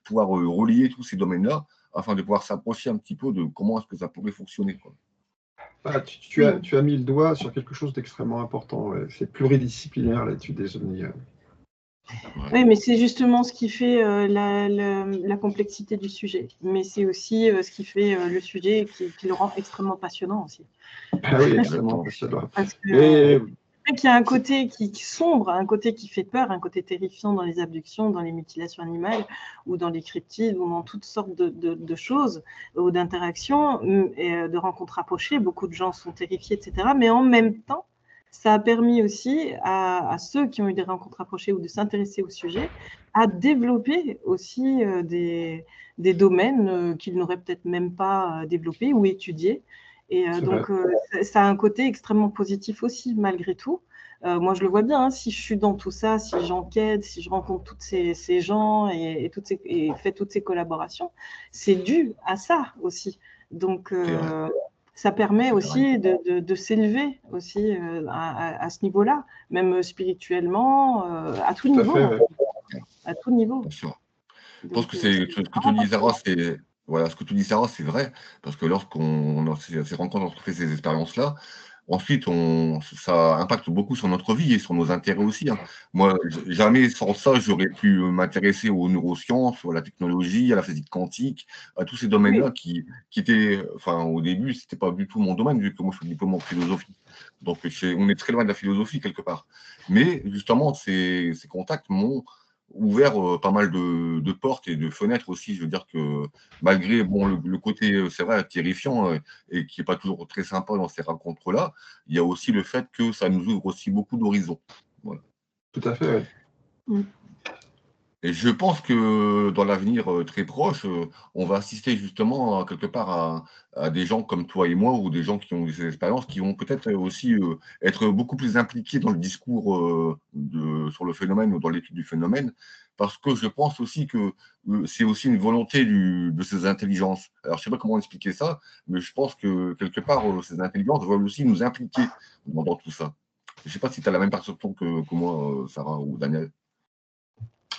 pouvoir relier tous ces domaines-là afin de pouvoir s'approcher un petit peu de comment est-ce que ça pourrait fonctionner, quoi. Ah, tu as mis le doigt sur quelque chose d'extrêmement important. C'est pluridisciplinaire, l'étude des ovnis. Oui, mais c'est justement ce qui fait la complexité du sujet. Mais c'est aussi ce qui fait le sujet et qui le rend extrêmement passionnant aussi. Ah oui, extrêmement passionnant. Parce que qu'il y a un côté qui sombre, un côté qui fait peur, un côté terrifiant dans les abductions, dans les mutilations animales, ou dans les cryptides, ou dans toutes sortes de choses, ou d'interactions, et de rencontres rapprochées. Beaucoup de gens sont terrifiés, etc. Mais en même temps, ça a permis aussi à ceux qui ont eu des rencontres rapprochées ou de s'intéresser au sujet à développer aussi des domaines qu'ils n'auraient peut-être même pas développés ou étudiés. Et donc, ça a un côté extrêmement positif aussi, malgré tout. Moi, je le vois bien, hein, si je suis dans tout ça, si j'enquête, si je rencontre tous ces gens et fais toutes ces collaborations, c'est dû à ça aussi. Donc, ça permet aussi de s'élever aussi à ce niveau-là, même spirituellement, à tout niveau. À tout niveau. Bien sûr. Je pense que ce que tu dis, Sarah, c'est... Voilà, ce que tu dis, Sarah, c'est vrai, parce que lorsqu'on a ces rencontres, lorsqu'on fait ces expériences-là, ensuite, ça impacte beaucoup sur notre vie et sur nos intérêts aussi. Hein. Moi, jamais sans ça, j'aurais pu m'intéresser aux neurosciences, à la technologie, à la physique quantique, à tous ces domaines-là qui étaient, enfin, au début, c'était pas du tout mon domaine, vu que moi, je suis diplômé en philosophie. Donc, on est très loin de la philosophie, quelque part. Mais, justement, ces contacts m'ont ouvert pas mal de portes et de fenêtres aussi. Je veux dire que malgré le côté, c'est vrai, terrifiant et qui n'est pas toujours très sympa dans ces rencontres-là, il y a aussi le fait que ça nous ouvre aussi beaucoup d'horizons. Voilà. Tout à fait, oui. Et je pense que dans l'avenir très proche, on va assister justement quelque part à des gens comme toi et moi, ou des gens qui ont eu ces expériences, qui vont peut-être aussi être beaucoup plus impliqués dans le discours sur le phénomène ou dans l'étude du phénomène, parce que je pense aussi que c'est aussi une volonté de ces intelligences. Alors, je ne sais pas comment expliquer ça, mais je pense que quelque part, ces intelligences veulent aussi nous impliquer dans tout ça. Je ne sais pas si tu as la même perception que moi, Sarah ou Daniel.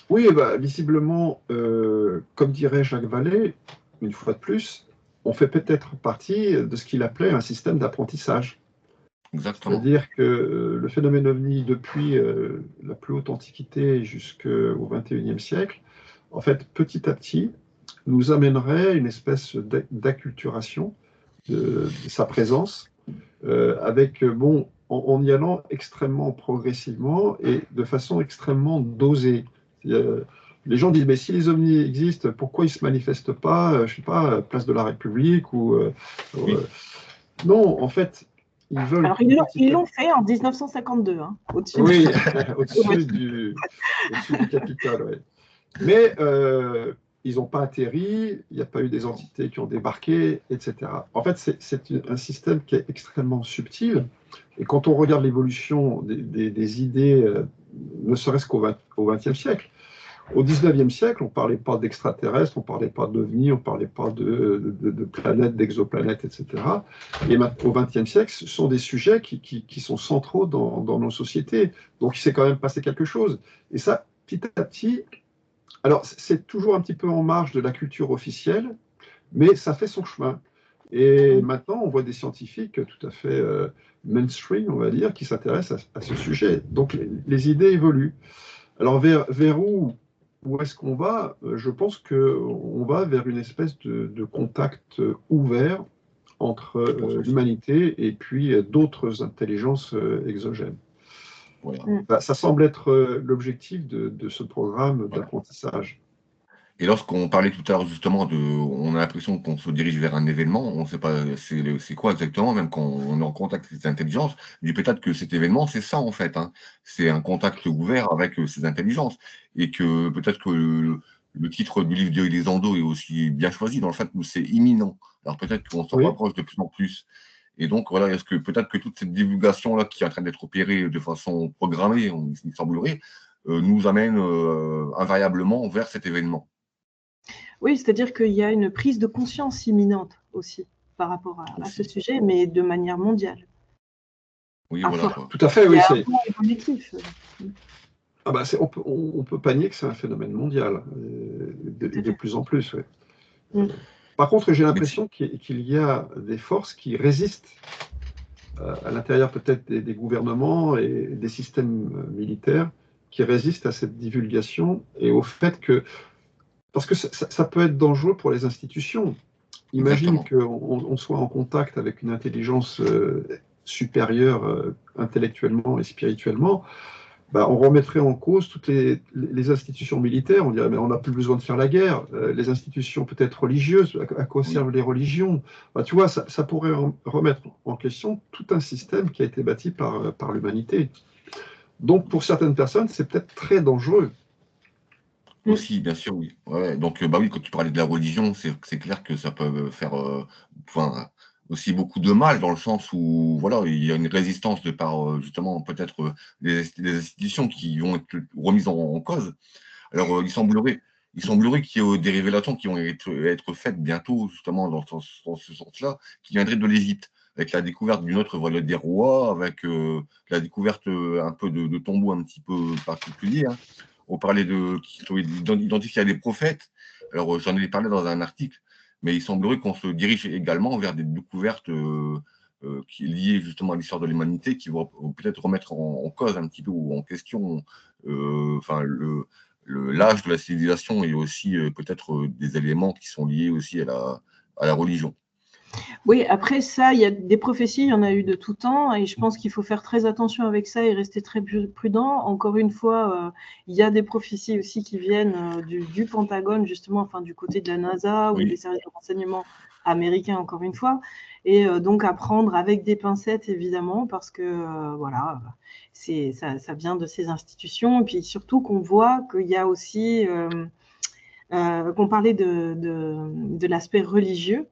Oui, visiblement, comme dirait Jacques Vallée, une fois de plus, on fait peut-être partie de ce qu'il appelait un système d'apprentissage. Exactement. C'est-à-dire que le phénomène ovni, depuis la plus haute antiquité jusqu'au XXIe siècle, en fait, petit à petit, nous amènerait une espèce d'acculturation de sa présence, avec, en y allant extrêmement progressivement et de façon extrêmement dosée. Les gens disent, mais si les ovnis existent, pourquoi ils ne se manifestent pas, je ne sais pas, place de la République ou... Oui. Non, en fait, ils veulent... Alors, ils l'ont fait en 1952, hein, au-dessus oui, au-dessus du Capitole, ouais. Mais ils n'ont pas atterri, il n'y a pas eu des entités qui ont débarqué, etc. En fait, c'est un système qui est extrêmement subtil. Et quand on regarde l'évolution des idées, ne serait-ce qu'au XXe siècle, au XIXe siècle, on ne parlait pas d'extraterrestres, on ne parlait pas d'ovnis, on ne parlait pas de planètes, d'exoplanètes, etc. Et au XXe siècle, ce sont des sujets qui sont centraux dans nos sociétés. Donc, il s'est quand même passé quelque chose. Et ça, petit à petit, alors c'est toujours un petit peu en marge de la culture officielle, mais ça fait son chemin. Et maintenant, on voit des scientifiques tout à fait mainstream, on va dire, qui s'intéressent à ce sujet. Donc, les idées évoluent. Alors, vers où est-ce qu'on va? Je pense qu'on va vers une espèce de contact ouvert entre l'humanité et puis d'autres intelligences exogènes. Voilà. Ça semble être l'objectif de ce programme d'apprentissage. Et lorsqu'on parlait tout à l'heure justement on a l'impression qu'on se dirige vers un événement, on ne sait pas c'est quoi exactement, même quand on est en contact avec ces intelligences, mais peut-être que cet événement, c'est ça en fait, hein. C'est un contact ouvert avec ces intelligences, et que peut-être que le titre du livre d'Elizondo est aussi bien choisi dans le fait que c'est imminent. Alors peut-être qu'on s'en rapproche de plus en plus. Et donc voilà, est-ce que peut-être que toute cette divulgation-là qui est en train d'être opérée de façon programmée, il semblerait, nous amène invariablement vers cet événement. Oui, c'est-à-dire qu'il y a une prise de conscience imminente aussi par rapport à ce sujet, mais de manière mondiale. Oui, voilà. Tout à fait, oui. C'est évolutif. Ah bah on peut pas nier que c'est un phénomène mondial, de plus en plus. Ouais. Par contre, j'ai l'impression qu'il y a des forces qui résistent à l'intérieur peut-être des gouvernements et des systèmes militaires qui résistent à cette divulgation et au fait que... Parce que ça peut être dangereux pour les institutions. Imagine qu'on soit en contact avec une intelligence supérieure intellectuellement et spirituellement. On remettrait en cause toutes les institutions militaires. On dirait, mais on n'a plus besoin de faire la guerre. Les institutions peut-être religieuses, à quoi servent les religions? Tu vois, ça pourrait remettre en question tout un système qui a été bâti par l'humanité. Donc, pour certaines personnes, c'est peut-être très dangereux. Aussi, bien sûr, oui. Ouais, donc, oui, quand tu parlais de la religion, c'est clair que ça peut faire aussi beaucoup de mal, dans le sens où voilà, il y a une résistance de par justement peut-être des institutions qui vont être remises en cause. Alors, il semblerait qu'il y ait des révélations qui vont être faites bientôt, justement, dans ce sens-là, qui viendraient de l'Égypte, avec la découverte d'une autre voile des rois, avec la découverte un peu de tombeaux un petit peu particuliers, hein. On parlait d'identifier des prophètes. Alors, j'en ai parlé dans un article, mais il semblerait qu'on se dirige également vers des découvertes qui liées justement à l'histoire de l'humanité, qui vont peut-être remettre en cause un petit peu ou en question l'âge de la civilisation, et aussi peut-être des éléments qui sont liés aussi à la religion. Oui, après ça, il y a des prophéties, il y en a eu de tout temps, et je pense qu'il faut faire très attention avec ça et rester très prudent. Encore une fois, il y a des prophéties aussi qui viennent du Pentagone, justement, enfin du côté de la NASA ou des services de renseignement américains, encore une fois, et donc à prendre avec des pincettes, évidemment, parce que voilà, ça vient de ces institutions, et puis surtout qu'on voit qu'il y a aussi, qu'on parlait de l'aspect religieux.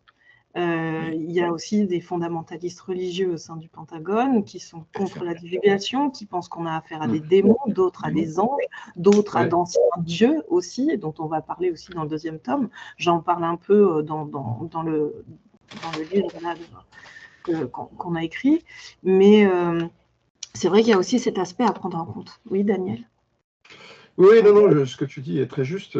Il y a aussi des fondamentalistes religieux au sein du Pentagone qui sont contre la divulgation, qui pensent qu'on a affaire à des démons, d'autres à des anges, d'autres à d'anciens dieux aussi, dont on va parler aussi dans le deuxième tome. J'en parle un peu dans le livre là, qu'on a écrit. Mais c'est vrai qu'il y a aussi cet aspect à prendre en compte. Oui, Daniel? Oui, non, ce que tu dis est très juste.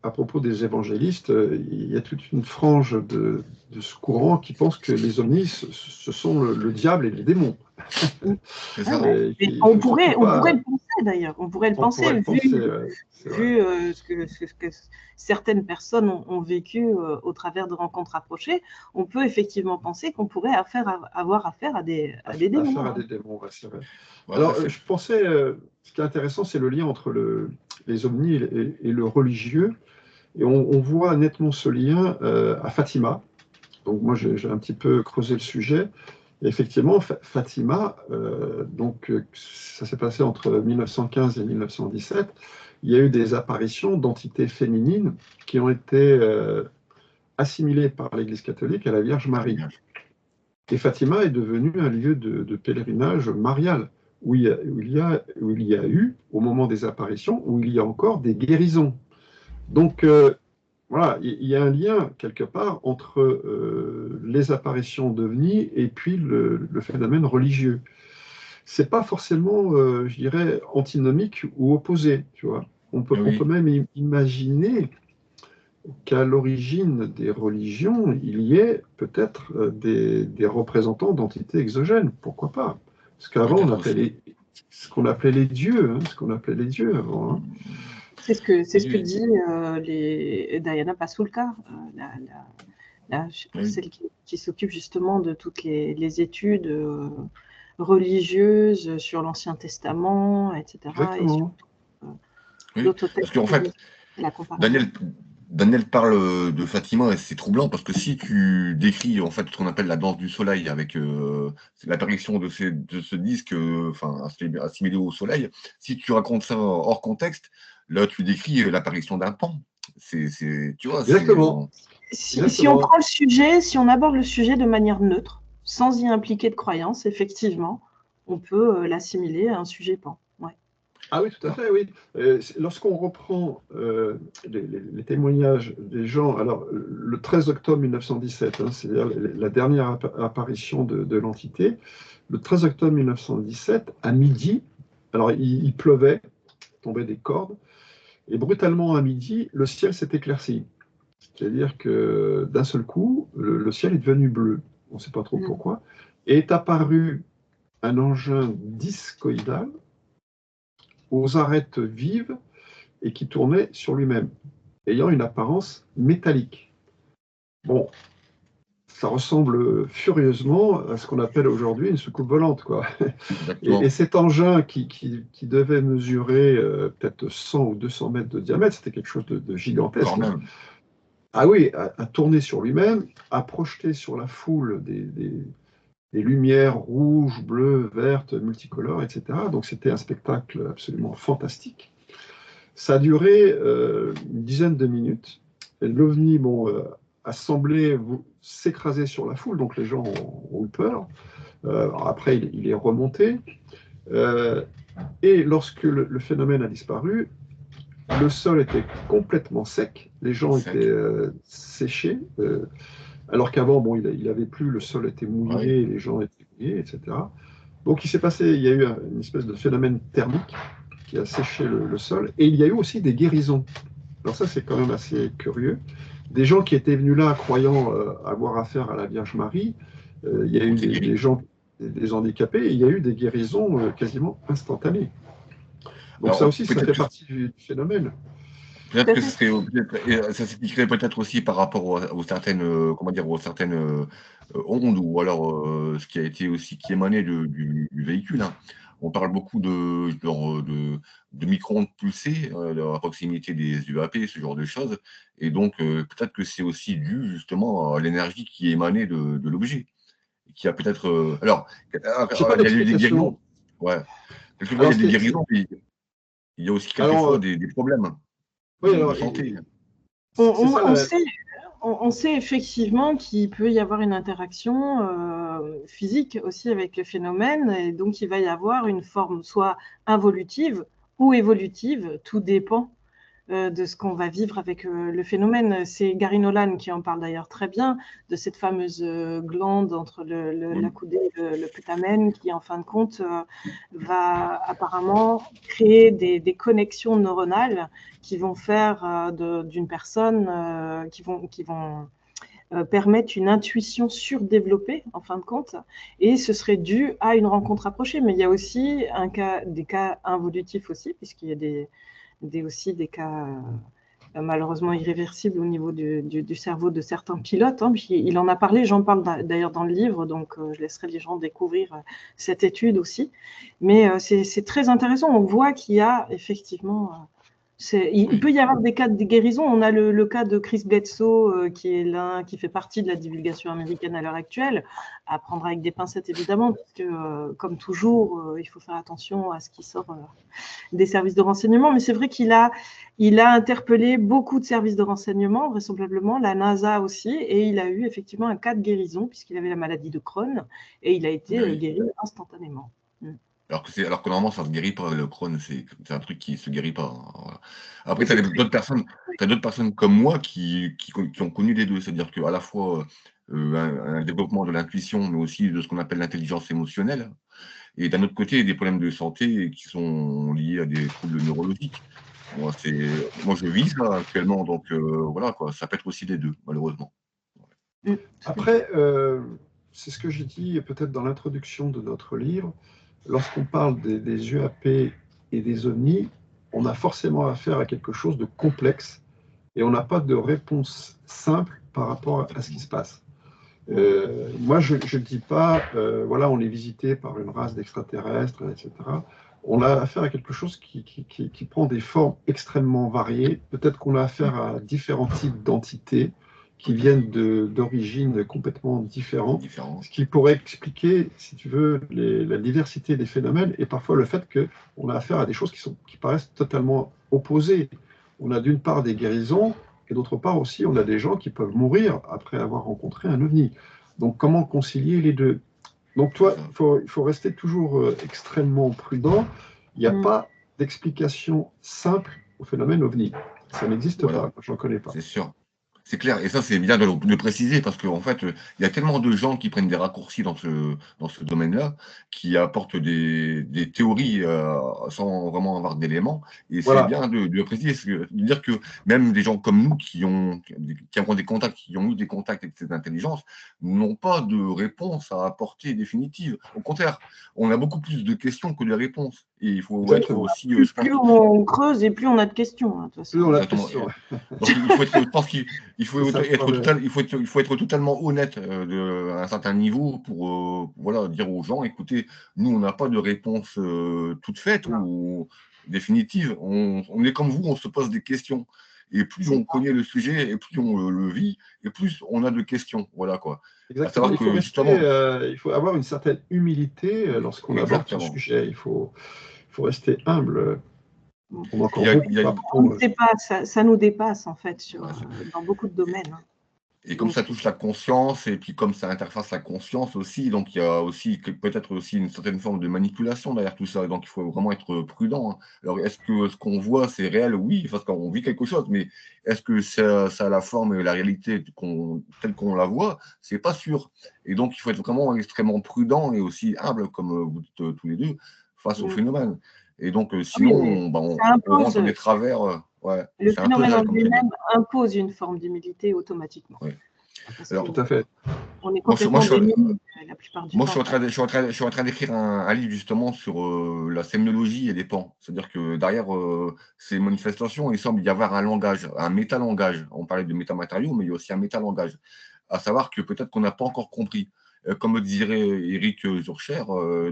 À propos des évangélistes, il y a toute une frange de ce courant qui pense que les ovnis, ce sont le diable et les démons. On pourrait le penser, d'ailleurs. On pourrait le On penser, pourrait le penser, c'est vrai. vu ce que certaines personnes ont vécu au travers de rencontres rapprochées. On peut effectivement penser qu'on pourrait avoir affaire à des démons. Affaire à des démons, ouais, c'est vrai. Ouais, Alors, c'est- je pensais, ce qui est intéressant, c'est le lien entre les ovnis et le religieux. Et on voit nettement ce lien à Fatima. Donc moi, j'ai un petit peu creusé le sujet. Et effectivement, Fatima, ça s'est passé entre 1915 et 1917. Il y a eu des apparitions d'entités féminines qui ont été assimilées par l'Église catholique à la Vierge Marie. Et Fatima est devenue un lieu de pèlerinage marial, où il y a eu, au moment des apparitions, où il y a encore des guérisons. Donc, voilà, il y a un lien quelque part entre les apparitions d'ovnis et puis le phénomène religieux. C'est pas forcément, je dirais, antinomique ou opposé, tu vois. On peut même imaginer qu'à l'origine des religions, il y ait peut-être des représentants d'entités exogènes. Pourquoi pas? Parce qu'avant, on appelait ce qu'on appelait les dieux, ce qu'on appelait les dieux avant. Hein. C'est ce que dit Diana Pasulka, celle qui s'occupe justement de toutes les études religieuses sur l'Ancien Testament, etc. Exactement. Et d'autres textes. Parce qu'en fait, Daniel parle de Fatima et c'est troublant parce que si tu décris en fait ce qu'on appelle la danse du soleil avec l'apparition de ce disque assimilé au soleil, si tu racontes ça hors contexte, là tu décris l'apparition d'un pan. Tu vois, exactement. Si on prend le sujet, si on aborde le sujet de manière neutre, sans y impliquer de croyance, effectivement, on peut l'assimiler à un sujet pan. Ouais. Ah oui, tout à fait, oui. Lorsqu'on reprend les témoignages des gens, alors le 13 octobre 1917, c'est-à-dire la dernière apparition de l'entité, le 13 octobre 1917, à midi, alors il pleuvait, tombait des cordes, et brutalement à midi, le ciel s'est éclairci. C'est-à-dire que d'un seul coup, le ciel est devenu bleu, on ne sait pas trop pourquoi, et est apparu un engin discoïdal aux arêtes vives et qui tournait sur lui-même, ayant une apparence métallique. Bon, ça ressemble furieusement à ce qu'on appelle aujourd'hui une soucoupe volante, quoi. Et cet engin qui devait mesurer peut-être 100 ou 200 mètres de diamètre, c'était quelque chose de gigantesque. Ah oui, à tourner sur lui-même, à projeter sur la foule des lumières rouges, bleues, vertes, multicolores, etc. Donc c'était un spectacle absolument fantastique. Ça a duré une dizaine de minutes. L'OVNI a semblé s'écraser sur la foule, donc les gens ont eu peur. Après, il est remonté. Et lorsque le phénomène a disparu, le sol était complètement sec, les gens étaient séchés, alors qu'avant, il avait plu, le sol était mouillé, les gens étaient mouillés, etc. Donc il y a eu une espèce de phénomène thermique qui a séché le sol, et il y a eu aussi des guérisons. Alors ça, c'est quand même assez curieux. Des gens qui étaient venus là croyant avoir affaire à la Vierge Marie, il y a eu des gens, des handicapés, et il y a eu des guérisons quasiment instantanées. Donc alors, ça aussi, ça fait partie du phénomène. Peut-être que ça s'expliquerait peut-être aussi par rapport aux certaines, aux certaines ondes, ou alors ce qui a été aussi qui émanait du véhicule. Hein. On parle beaucoup de micro-ondes pulsées à proximité des UAP, ce genre de choses. Et donc, peut-être que c'est aussi dû justement à l'énergie qui émanait de l'objet. Qui a peut-être. Il y a eu des guérisons. Ouais. Quelquefois, il y a des guérisons, puis il y a aussi quelquefois des problèmes. Oui, alors, de santé. On sait effectivement qu'il peut y avoir une interaction physique aussi avec le phénomène, et donc il va y avoir une forme soit involutive ou évolutive, tout dépend de ce qu'on va vivre avec le phénomène. C'est Gary Nolan qui en parle d'ailleurs très bien, de cette fameuse glande entre la coudée et le putamen, qui en fin de compte va apparemment créer des connexions neuronales qui vont faire d'une personne, qui vont permettent une intuition surdéveloppée, en fin de compte, et ce serait dû à une rencontre rapprochée. Mais il y a aussi des cas involutifs aussi, puisqu'il y a aussi des cas malheureusement irréversibles au niveau du cerveau de certains pilotes. Hein. Puis il en a parlé, j'en parle d'ailleurs dans le livre, donc je laisserai les gens découvrir cette étude aussi. Mais c'est très intéressant, on voit qu'il y a effectivement... Il peut y avoir des cas de guérison. On a le cas de Chris Bledsoe, qui fait partie de la divulgation américaine à l'heure actuelle, à prendre avec des pincettes évidemment, parce que comme toujours, il faut faire attention à ce qui sort des services de renseignement. Mais c'est vrai qu'il a interpellé beaucoup de services de renseignement, vraisemblablement, la NASA aussi, et il a eu effectivement un cas de guérison, puisqu'il avait la maladie de Crohn, et il a été guéri instantanément. Alors que normalement, ça ne se guérit pas, le Crohn, c'est un truc qui ne se guérit pas. Hein, voilà. Après, tu as d'autres personnes comme moi qui ont connu les deux, c'est-à-dire qu'à la fois un développement de l'intuition, mais aussi de ce qu'on appelle l'intelligence émotionnelle, et d'un autre côté, des problèmes de santé qui sont liés à des troubles neurologiques. Moi, je vis ça actuellement, donc voilà, quoi, ça peut être aussi les deux, malheureusement. Après, c'est ce que j'ai dit peut-être dans l'introduction de notre livre. Lorsqu'on parle des UAP et des ovnis, on a forcément affaire à quelque chose de complexe et on n'a pas de réponse simple par rapport à ce qui se passe. Moi, je ne dis pas, voilà, on est visité par une race d'extraterrestres, etc. On a affaire à quelque chose qui prend des formes extrêmement variées. Peut-être qu'on a affaire à différents types d'entités qui viennent d'origines complètement différentes, ce qui pourrait expliquer, si tu veux, la diversité des phénomènes et parfois le fait qu'on a affaire à des choses qui paraissent totalement opposées. On a d'une part des guérisons et d'autre part aussi, on a des gens qui peuvent mourir après avoir rencontré un ovni. Donc, comment concilier les deux? Donc, toi, il faut rester toujours extrêmement prudent. Il n'y a pas d'explication simple au phénomène ovni. Ça n'existe pas, je n'en connais pas. C'est sûr. C'est clair, et ça c'est bien de le préciser parce qu'en fait, il y a tellement de gens qui prennent des raccourcis dans ce domaine-là, qui apportent des théories sans vraiment avoir d'éléments, et c'est bien de le préciser, de dire que même des gens comme nous qui ont des contacts, qui ont eu des contacts avec cette intelligence, n'ont pas de réponse à apporter définitive. Au contraire, on a beaucoup plus de questions que de réponses, et il faut être aussi... Plus on creuse et plus on a de questions. Hein, plus on a de questions. Donc, il faut être totalement honnête à un certain niveau pour voilà, dire aux gens, écoutez, nous, on n'a pas de réponse toute faite ou définitive. On est comme vous, on se pose des questions. Et plus on connaît le sujet, et plus on le vit, et plus on a de questions. Voilà, quoi. Exactement. Il faut avoir une certaine humilité lorsqu'on aborde ce sujet. Il faut rester humble. Ça nous dépasse en fait dans beaucoup de domaines. Et comme ça touche la conscience, et puis comme ça interface la conscience aussi, donc il y a aussi peut-être aussi une certaine forme de manipulation derrière tout ça, donc il faut vraiment être prudent. Hein. Alors est-ce que ce qu'on voit c'est réel? Oui, parce qu'on vit quelque chose, mais est-ce que ça a la forme et la réalité telle qu'on la voit? C'est pas sûr. Et donc il faut être vraiment extrêmement prudent et aussi humble, comme vous dites tous les deux, face au phénomène. Et donc sinon, on rentre dans des travers. Le phénomène en lui-même impose une forme d'humilité automatiquement. Oui. Alors, tout à fait. On est complètement démunis la plupart du temps. Moi, je suis en train d'écrire un livre justement sur la sémiologie et les pans. C'est-à-dire que derrière ces manifestations, il semble y avoir un langage, un métalangage. On parlait de métamatériaux, mais il y a aussi un métalangage. À savoir que peut-être qu'on n'a pas encore compris. Comme le dirait Éric Zurcher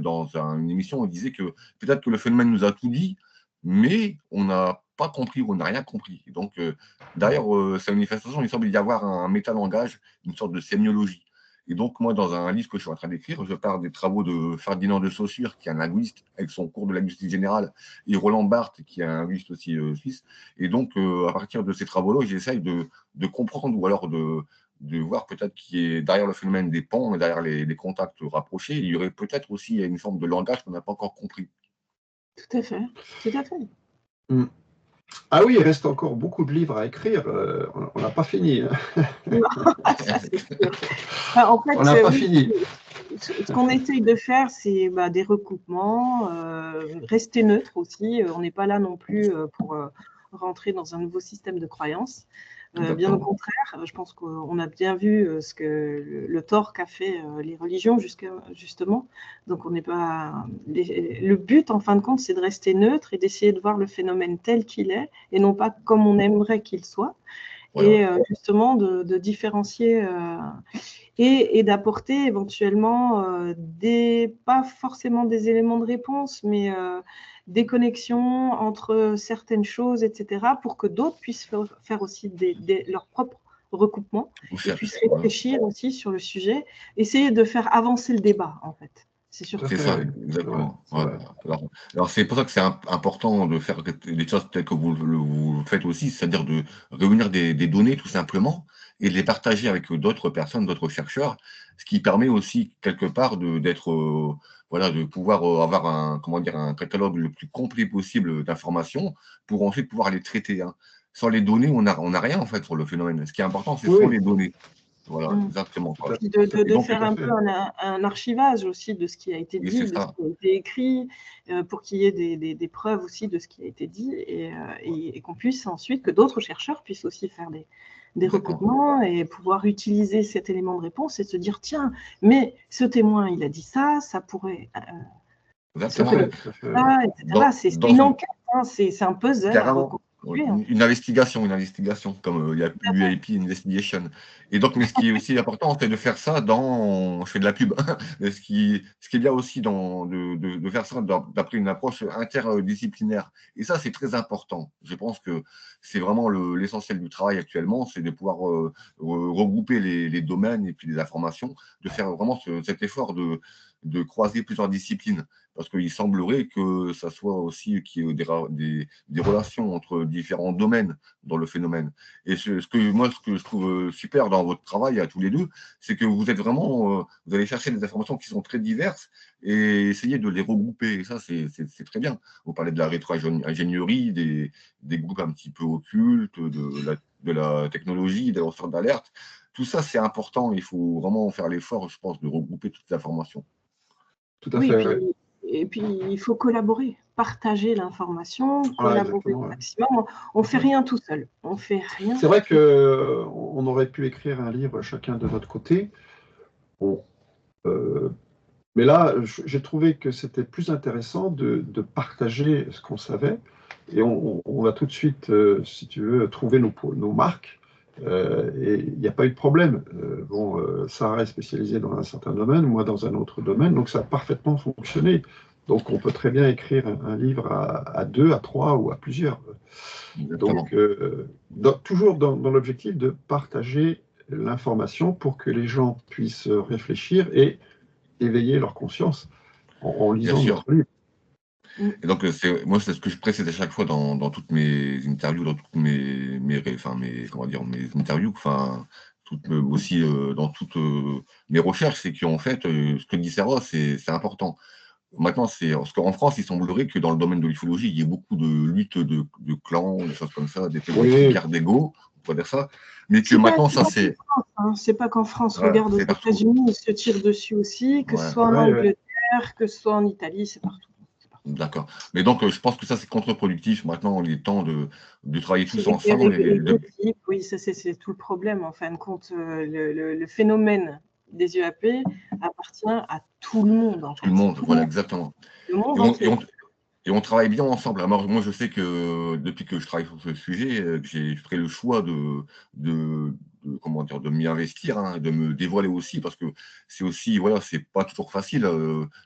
dans une émission, il disait que peut-être que le phénomène nous a tout dit, mais on n'a pas compris, on n'a rien compris. Donc, derrière ces manifestations, il semble y avoir un métalangage, une sorte de sémiologie. Et donc, moi, dans un livre que je suis en train d'écrire, je pars des travaux de Ferdinand de Saussure, qui est un linguiste, avec son cours de linguistique générale, et Roland Barthes, qui est un linguiste aussi suisse. Et donc, à partir de ces travaux-là, j'essaye de comprendre, ou alors de voir peut-être qu'il y a derrière le phénomène des pans, et derrière les contacts rapprochés, il y aurait peut-être aussi une forme de langage qu'on n'a pas encore compris. Tout à fait, tout à fait. Ah oui, il reste encore beaucoup de livres à écrire. On n'a pas fini. En fait, on n'a pas fini. Ce qu'on essaye de faire, c'est des recoupements, rester neutre aussi. On n'est pas là non plus pour rentrer dans un nouveau système de croyances. Bien au contraire, clair. Je pense qu'on a bien vu ce que le tort qu'a fait les religions justement. Donc on n'est pas. Le but, en fin de compte, c'est de rester neutre et d'essayer de voir le phénomène tel qu'il est et non pas comme on aimerait qu'il soit. Voilà. Et justement de différencier et d'apporter éventuellement pas forcément des éléments de réponse, mais des connexions entre certaines choses, etc., pour que d'autres puissent faire aussi leur propre recoupement et puissent réfléchir aussi sur le sujet, essayer de faire avancer le débat, en fait. C'est surtout ça, exactement. Voilà. Alors c'est pour ça que c'est important de faire des choses telles que vous faites aussi, c'est-à-dire de réunir des données tout simplement et de les partager avec d'autres personnes, d'autres chercheurs, ce qui permet aussi quelque part d'être voilà, de pouvoir avoir un catalogue le plus complet possible d'informations pour ensuite pouvoir les traiter. Hein. Sans les données, on n'a rien en fait sur le phénomène. Ce qui est important, c'est sont les données. Voilà, exactement. Quoi. De faire un peu un archivage aussi de ce qui a été dit, de ce qui a été écrit, pour qu'il y ait des preuves aussi de ce qui a été dit et qu'on puisse ensuite, que d'autres chercheurs puissent aussi faire des recoupements et pouvoir utiliser cet élément de réponse et se dire tiens, mais ce témoin, il a dit ça, ça pourrait. Exactement. Ça, etc. C'est une enquête, hein, c'est un puzzle à reconstruire. Une investigation, comme il y a l'UAP Investigation. Et donc, mais ce qui est aussi important, c'est de faire ça je fais de la pub, mais ce qui est bien aussi de faire ça d'après une approche interdisciplinaire. Et ça, c'est très important. Je pense que c'est vraiment l'essentiel du travail actuellement, c'est de pouvoir regrouper les domaines et puis les informations, de faire vraiment cet effort de croiser plusieurs disciplines. Parce qu'il semblerait que ça soit aussi qu'il y ait des relations entre différents domaines dans le phénomène. Et ce que je trouve super dans votre travail à tous les deux, c'est que vous êtes vraiment, vous allez chercher des informations qui sont très diverses et essayer de les regrouper. Et ça, c'est très bien. Vous parlez de la rétro-ingénierie, des groupes un petit peu occultes, de la technologie, des lanceurs d'alerte. Tout ça, c'est important. Il faut vraiment faire l'effort, je pense, de regrouper toutes les informations. Tout à fait. Et puis, il faut collaborer, partager l'information, collaborer au maximum. On ne fait rien tout seul. On fait rien. C'est vrai qu'on aurait pu écrire un livre chacun de notre côté. Bon, mais là, j'ai trouvé que c'était plus intéressant de partager ce qu'on savait. Et on va tout de suite, si tu veux, trouver nos marques. Et il n'y a pas eu de problème. Sarah est spécialisée dans un certain domaine, moi dans un autre domaine, donc ça a parfaitement fonctionné. Donc on peut très bien écrire un livre à 2, à 3 ou à plusieurs. Donc toujours dans l'objectif de partager l'information pour que les gens puissent réfléchir et éveiller leur conscience en lisant notre livre. Et donc, moi, c'est ce que je précise à chaque fois dans toutes mes interviews, dans toutes mes interviews, aussi dans toutes mes recherches, c'est qu'en fait, ce que dit Sarah, c'est important. Maintenant, parce qu'en France, il semblerait que dans le domaine de l'ufologie, il y ait beaucoup de luttes de clans, des choses comme ça, des guerres d'ego, on pourrait dire ça. Mais que maintenant, ça, c'est. C'est pas qu'en France. Regarde, aux États-Unis, ils se tirent dessus aussi, que ce soit en Angleterre, que ce soit en Italie, c'est partout. D'accord. Mais donc, je pense que ça, c'est contre-productif. Maintenant, il est temps de travailler tous ensemble. Oui, c'est tout le problème, en fin de compte. Le phénomène des UAP appartient à tout le monde. Tout le monde, voilà, exactement. Le monde entier. Et on travaille bien ensemble. Alors, moi, je sais que depuis que je travaille sur ce sujet, j'ai fait le choix de m'y investir, hein, de me dévoiler aussi, parce que c'est aussi, voilà, c'est pas toujours facile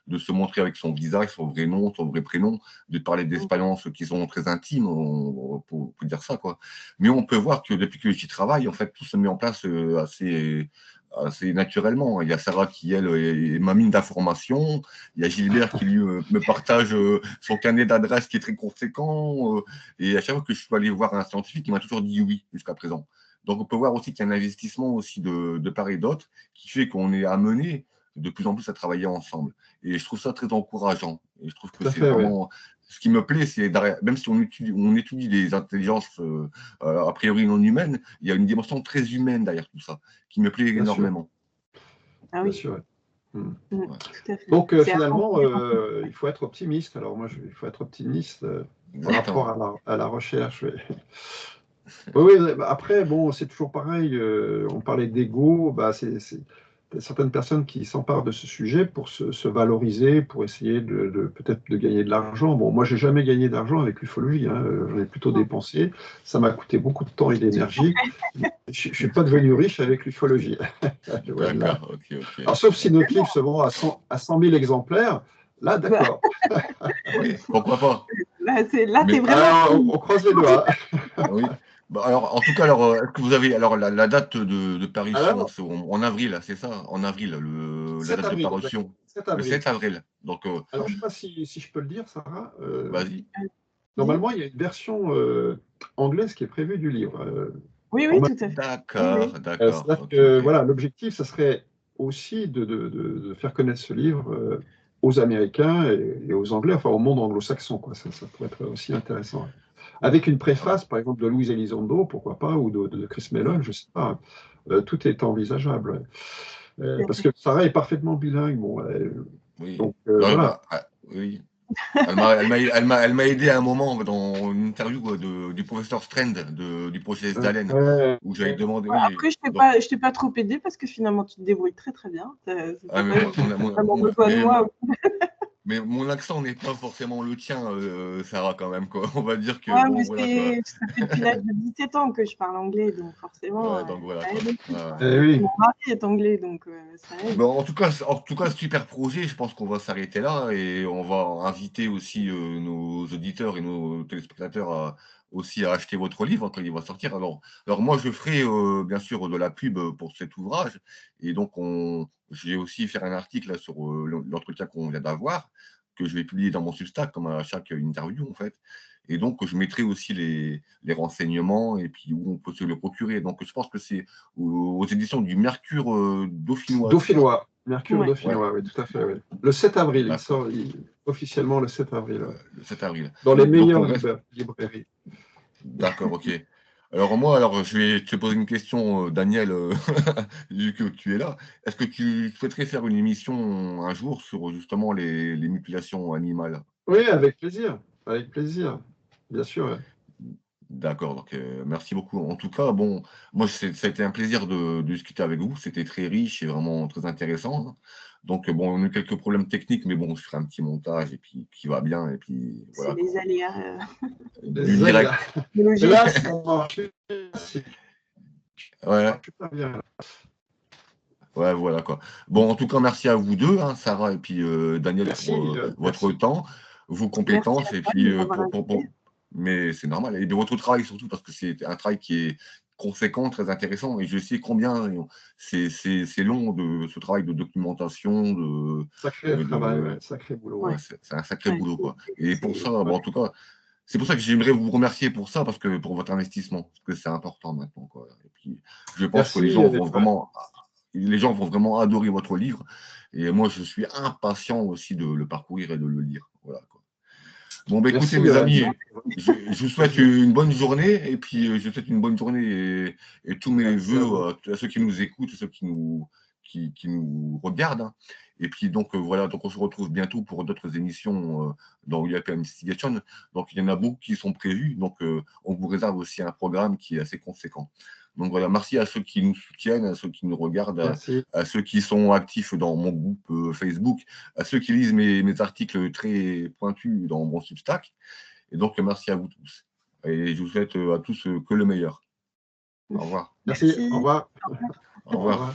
de se montrer avec son visage, son vrai nom, son vrai prénom, de parler d'expériences qui sont très intimes, pour dire ça, quoi. Mais on peut voir que depuis que j'y travaille, en fait, tout se met en place assez naturellement. Il y a Sarah qui, elle, est ma mine d'informations. Il y a Gilbert qui, lui, me partage son carnet d'adresses qui est très conséquent. Et à chaque fois que je suis allé voir un scientifique, il m'a toujours dit oui jusqu'à présent. Donc, on peut voir aussi qu'il y a un investissement aussi de part et d'autre qui fait qu'on est amené de plus en plus à travailler ensemble. Et je trouve ça très encourageant. Et je trouve que c'est vraiment… Ce qui me plaît, c'est même si on étudie des intelligences a priori non humaines, il y a une dimension très humaine derrière tout ça, qui me plaît énormément. Ah oui. Bien sûr. Tout à fait. Donc finalement, il faut être optimiste. Alors moi, il faut être optimiste par rapport à la recherche. Oui, oui, après, bon, c'est toujours pareil. On parlait d'ego. Bah, certaines personnes qui s'emparent de ce sujet pour se valoriser, pour essayer peut-être de gagner de l'argent. Bon, moi, j'ai jamais gagné d'argent avec l'ufologie, hein. J'en ai plutôt dépensé. Ça m'a coûté beaucoup de temps et d'énergie. Je ne suis pas devenu riche avec l'ufologie. Voilà. D'accord, ok. Alors, sauf si notre livre se vend à 100 000 exemplaires, là, d'accord. Oui, pourquoi pas. Là, tu es Mais vraiment. Alors, on croise les doigts. oui. Bah, alors, en tout cas, alors, est-ce que vous avez alors la date de parution, Alors, c'est en avril, c'est ça? En avril, la 7 date de avril, parution. 7 Le avril. 7 avril. Donc, Alors, je ne sais pas si je peux le dire, Sarah. vas-y. Normalement, il y a une version anglaise qui est prévue du livre. Oui, En oui, tout à fait. Oui, D'accord. C'est-à-dire Ok, que ok. voilà, l'objectif, ça serait aussi de faire connaître ce livre aux Américains et aux Anglais, enfin au monde anglo-saxon, quoi. Ça pourrait être aussi intéressant. Avec une Ouais, préface, par exemple, de Louise Elizondo, pourquoi pas, ou de Chris Mellon, ouais. je ne sais pas. Tout est envisageable. oui. Parce que Sarah est parfaitement bilingue. Bon, Oui. donc Ouais, voilà. bah, oui. Elle m'a aidé à un moment dans une interview du professeur Strand du processus d'Allen, Euh, où j'avais demandé, Ouais, oui, après, donc, je t'ai pas trop aidé parce que finalement, tu te débrouilles très très bien. ah, C'était mais pas vraiment besoin de moi. mais mon accent n'est pas forcément le tien, Sarah, quand même, quoi. On va dire que, Ouais, bon, mais voilà, quoi. ça fait depuis l'âge de 17 ans que je parle anglais, donc forcément, Ouais, donc voilà, ça quoi. aide aussi, Ouais, quoi. ouais. oui. Mon mari est anglais, donc ça aide. Bon, en tout cas, super projet. Je pense qu'on va s'arrêter là et on va inviter aussi nos auditeurs et nos téléspectateurs aussi à acheter votre livre quand il va sortir. Alors moi, je ferai bien sûr de la pub pour cet ouvrage et donc j'ai aussi fait un article là, sur l'entretien qu'on vient d'avoir que je vais publier dans mon Substack comme à chaque interview en fait. Et donc, je mettrai aussi les renseignements et puis où on peut se le procurer. Donc, je pense que c'est aux éditions du Mercure Dauphinois, c'est ça? Dauphinois, Mercure Ouais. Ouais, Dauphinois, oui, tout à fait. Oui. Le 7 avril, il d'accord, sort officiellement le 7 avril, ouais. le 7 avril. Dans les Et donc, on meilleures reste. librairies. D'accord, ok. Alors, moi, je vais te poser une question, Daniel, vu que tu es là. Est-ce que tu souhaiterais faire une émission un jour sur justement les mutilations animales? Oui, avec plaisir, bien sûr. Ouais. D'accord, donc merci beaucoup. En tout cas, bon, moi, ça a été un plaisir de discuter avec vous. C'était très riche et vraiment très intéressant, hein. Donc, bon, on a eu quelques problèmes techniques, mais bon, je ferai un petit montage et puis qui va bien. Et puis, C'est voilà, quoi. les aléas Du Les aléas. direct. Mais biologiques. là, ça marche Ouais, super bien. ouais, voilà, quoi. Bon, en tout cas, merci à vous deux, hein, Sarah et puis Daniel, pour votre Merci. temps, vos Merci à compétences, et toi de puis m'avoir invité. mais c'est normal, et de votre travail surtout, parce que c'est un travail qui est conséquent, très intéressant, et je sais combien c'est long de ce travail de documentation, Sacré travail, de ouais, sacré boulot. Ouais, ouais, c'est un sacré ouais, boulot, quoi. Et pour ça, Ouais. bon, en tout cas, c'est pour ça que j'aimerais vous remercier pour ça, parce que pour votre investissement, parce que c'est important maintenant, quoi. Et puis, je pense que Merci. Ouais. les gens vont vraiment adorer votre livre. Et moi, je suis impatient aussi de le parcourir et de le lire. Voilà, quoi. Bon, bah, écoutez, Merci. mes amis, je vous souhaite Plaisir. une bonne journée. Et puis, je souhaite une bonne journée et tous mes Merci à vous. voeux à ceux qui nous écoutent, ceux qui nous regardent, hein. Et puis, donc, voilà, donc on se retrouve bientôt pour d'autres émissions dans UAP Investigation. Donc, il y en a beaucoup qui sont prévus. Donc, on vous réserve aussi un programme qui est assez conséquent. Donc, voilà, merci à ceux qui nous soutiennent, à ceux qui nous regardent, Merci. à ceux qui sont actifs dans mon groupe Facebook, à ceux qui lisent mes articles très pointus dans mon Substack. Et donc, merci à vous tous. Et je vous souhaite à tous que le meilleur. Au revoir. Merci. Au Merci. revoir. Au Au revoir. revoir.